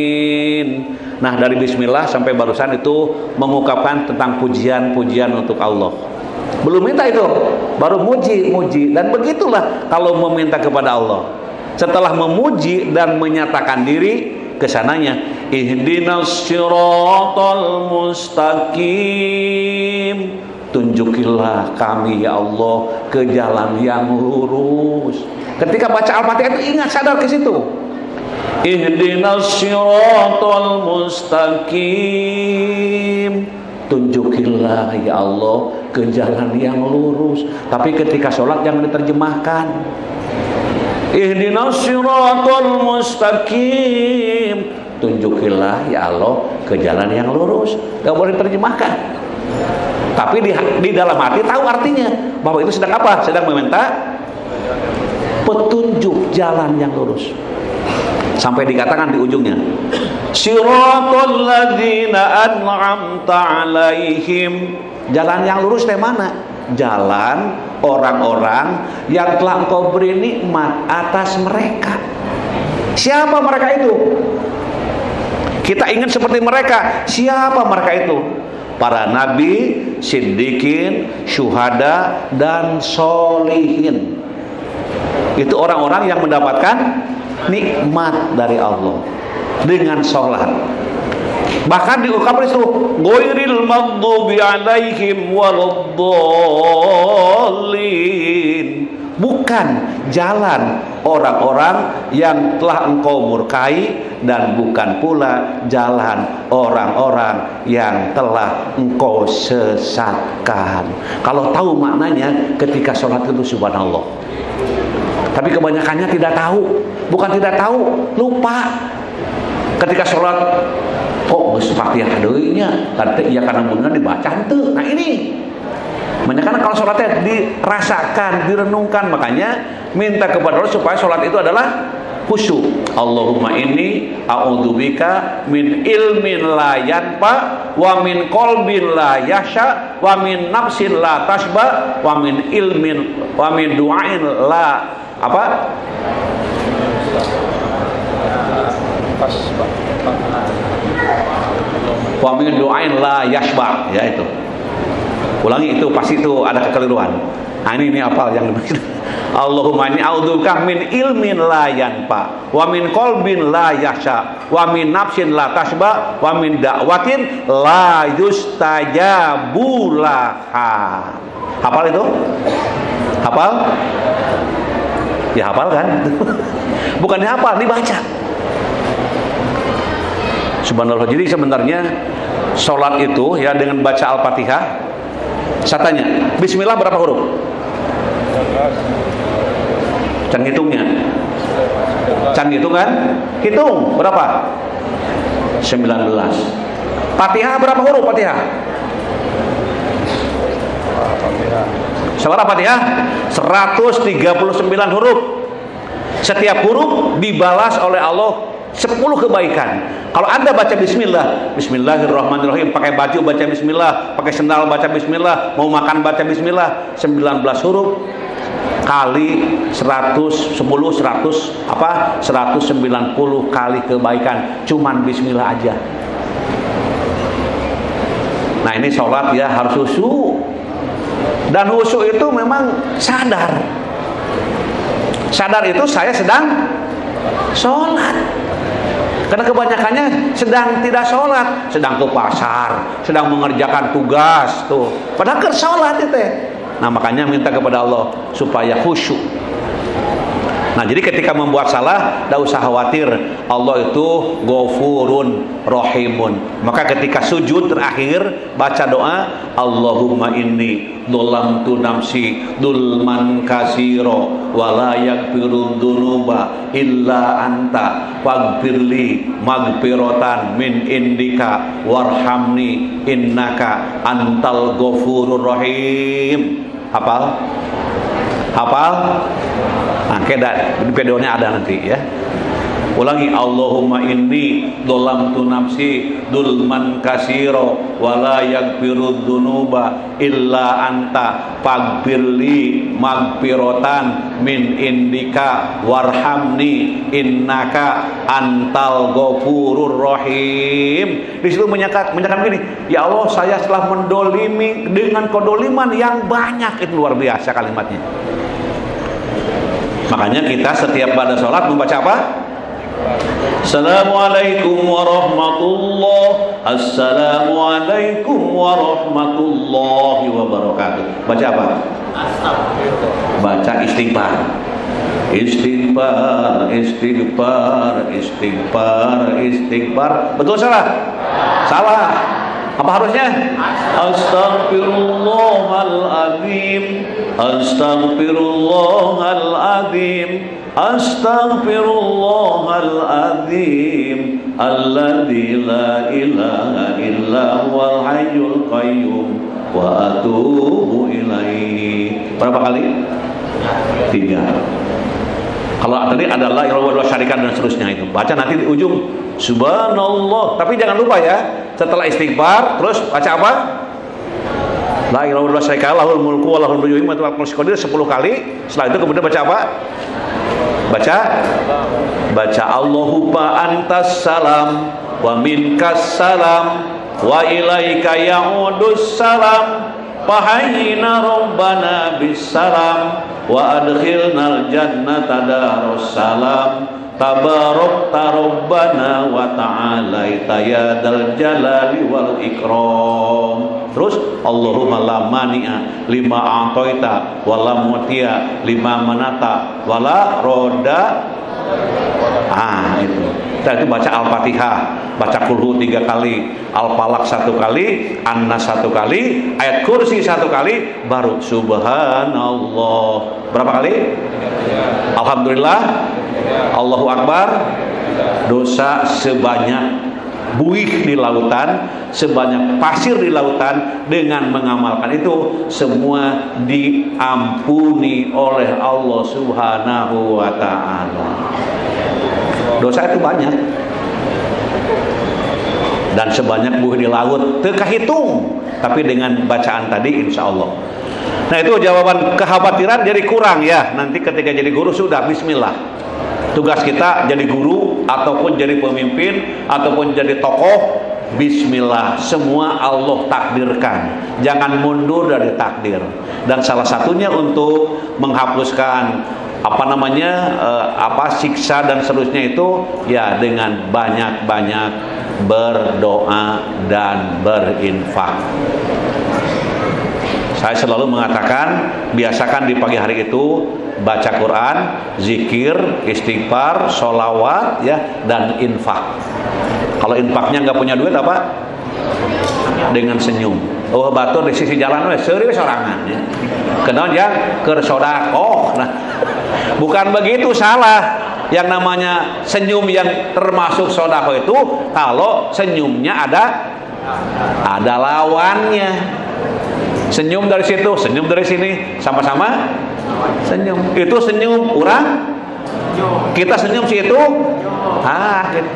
Nah dari bismillah sampai barusan itu mengungkapkan tentang pujian-pujian untuk Allah. Belum minta itu, baru muji. Dan begitulah kalau meminta kepada Allah. Setelah memuji dan menyatakan diri, kesananya ihdinas siratal mustaqim, tunjukilah kami ya Allah ke jalan yang lurus. Ketika baca Al-Fatihah itu ingat, sadar ke situ. Ihdinas siratal mustaqim, tunjukilah ya Allah ke jalan yang lurus. Tapi ketika sholat jangan diterjemahkan. Ihdinas siratal mustaqim, tunjukilah ya Allah ke jalan yang lurus. Gak boleh diterjemahkan. Tapi di dalam hati tahu artinya bahwa itu sedang apa? Sedang meminta petunjuk jalan yang lurus. Sampai dikatakan di ujungnya, siratal ladzina an'amta 'alaihim, jalan yang lurus dari mana? Jalan orang-orang yang telah Engkau beri nikmat atas mereka. Siapa mereka itu? Kita ingin seperti mereka. Siapa mereka itu? Para nabi, siddiqin, syuhada, dan solihin. Itu orang-orang yang mendapatkan nikmat dari Allah dengan sholat. Bahkan diungkapkan itu, ghairil maghdubi 'alaihim waladdallin, bukan jalan orang-orang yang telah Engkau murkai, dan bukan pula jalan orang-orang yang telah Engkau sesatkan. Kalau tahu maknanya ketika sholat itu subhanallah. Tapi kebanyakannya tidak tahu. Bukan tidak tahu, lupa. Ketika sholat, kok Fatihah deui-nya? Ya karena benar dibaca henteu. Nah ini. Makanya kalau sholatnya dirasakan, direnungkan, makanya minta kepada Allah supaya sholat itu adalah khusyuk. Allahumma inni a'udzubika min ilmin la yanfa, wa min qalbin la yahsha, wa min nafsin la tashba, wa min ilmin, wa min du'ain la apa? Wa min du'ain la yashba, ya itu. Ulangi itu, pasti itu ada kekeliruan. Nah ini apal yang demikian. Allahumma inni a'udzubika min ilmin la yanfa, wa min qalbin la yahsha, wa min nafsin la tashba, wa min da'watin la yustajabu laha. Hafal itu? Hafal? Ya hafal kan? Bukan dihafal, dibaca. Subhanallah. Jadi sebenarnya sholat itu ya dengan baca Al-Fatihah. Saya tanya, bismillah berapa huruf? Can hitungnya. Can hitung kan? Hitung berapa? 19. Fatihah berapa huruf Fatihah? Suara Fatihah 139 huruf. Setiap huruf dibalas oleh Allah 10 kebaikan. Kalau Anda baca bismillah, bismillahirrahmanirrahim, pakai baju baca bismillah, pakai sendal baca bismillah, mau makan baca bismillah, 19 huruf kali 190 kali kebaikan, cuman bismillah aja. Nah ini sholat ya harus khusyuk. Dan khusyuk itu memang sadar. Sadar itu saya sedang sholat. Karena kebanyakannya sedang tidak sholat, sedang ke pasar, sedang mengerjakan tugas tuh. Padahal ke sholat itu. Nah makanya minta kepada Allah supaya khusyuk. Nah jadi ketika membuat salah, tidak usah khawatir, Allah itu Ghafurun Rahimun. Maka ketika sujud terakhir baca doa, Allahumma inni dzolamtu nafsi dzulman katsira wa la yaghfiru dzunuba illa anta faghfirli maghfiratan min indika warhamni innaka antal ghafurur rahim. Hafal? Hafal? Nah, di pedonya ada nanti ya. Ulangi, Allahumma inni dzolamtu nafsi dzulman katsira wa la yaghfiru dzunuba illa anta faghfirli maghfiratan min indika warhamni innaka antal ghafurur rahim. Di situ menyatakan begini, ya Allah saya telah mendolimi dengan kedoliman yang banyak. Itu luar biasa kalimatnya. Makanya kita setiap pada sholat membaca apa? Assalamualaikum warahmatullahi. Assalamualaikum warahmatullahi wabarakatuh. Baca apa? Baca istighfar. Istighfar, istighfar, istighfar, istighfar. Betul salah? Salah. Apa harusnya? Astaghfirullahaladzim, astaghfirullahaladzim, astaghfirullahaladzim, alladzi la ilaha illa huwal hayyul qayyum wa atubu ilaihi. Berapa kali? 3. Kalau tadi adalah ilah syarikan dan seterusnya itu. Baca nanti di ujung subhanallah. Tapi jangan lupa ya, setelah istighfar terus baca apa? La ilaha illallah syarika lahul mulku wa lahul hamdu wa huwal qadir 10 kali. Setelah itu kemudian baca apa? Baca Allahumma antas salam wa minkas salam wa ilaika ya'udus salam. Fahayyina rabbana bisalam wa adkhilnal jannata darussalam tabarakta rabbana wa ta'alaita ya dzal jalali wal ikram. Terus Allahumma la mani'a lima a'taita wa la mu'tiya lima manata wa la roda. Itu. Setelah itu baca Al-Fatihah, baca Qulhu 3 kali, Al-Falaq 1 kali, An-Nas 1 kali, ayat kursi 1 kali, baru subhanallah. Berapa kali? Alhamdulillah, Allahu Akbar. Dosa sebanyak buih di lautan, sebanyak pasir di lautan, dengan mengamalkan itu semua diampuni oleh Allah Subhanahu wa ta'ala. Dosa itu banyak, dan sebanyak buih di laut teu kahitung, tapi dengan bacaan tadi insya Allah. Nah, itu jawaban kekhawatiran jadi kurang ya. Nanti ketika jadi guru sudah bismillah. Tugas kita jadi guru ataupun jadi pemimpin ataupun jadi tokoh, bismillah, semua Allah takdirkan. Jangan mundur dari takdir. Dan salah satunya untuk menghapuskan siksa dan seterusnya itu ya dengan banyak-banyak berdoa dan berinfak. Saya selalu mengatakan, biasakan di pagi hari itu baca Quran, zikir, istighfar, sholawat ya, dan infak. Kalau infaknya nggak punya duit apa? Dengan senyum. Oh, batur di sisi jalan serius sorangan ya. Kenal ya keur sodakoh. Nah, bukan begitu, salah. Yang namanya senyum yang termasuk sodakoh itu kalau senyumnya ada lawannya. Senyum dari situ, senyum dari sini, sama-sama senyum. Itu senyum orang, kita senyum si itu. Gitu.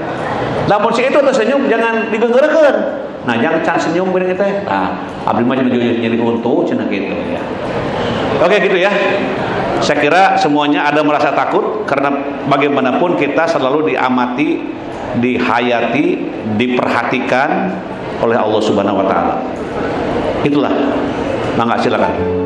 Namun si itu tersenyum jangan digenggerkeun. Nah, jangan senyum bener kita. Abdi mah jadi untu cenah gitu ya. Oke gitu ya. Saya kira semuanya ada merasa takut karena bagaimanapun kita selalu diamati, dihayati, diperhatikan oleh Allah Subhanahu wa taala. Itulah. Mangga silakan.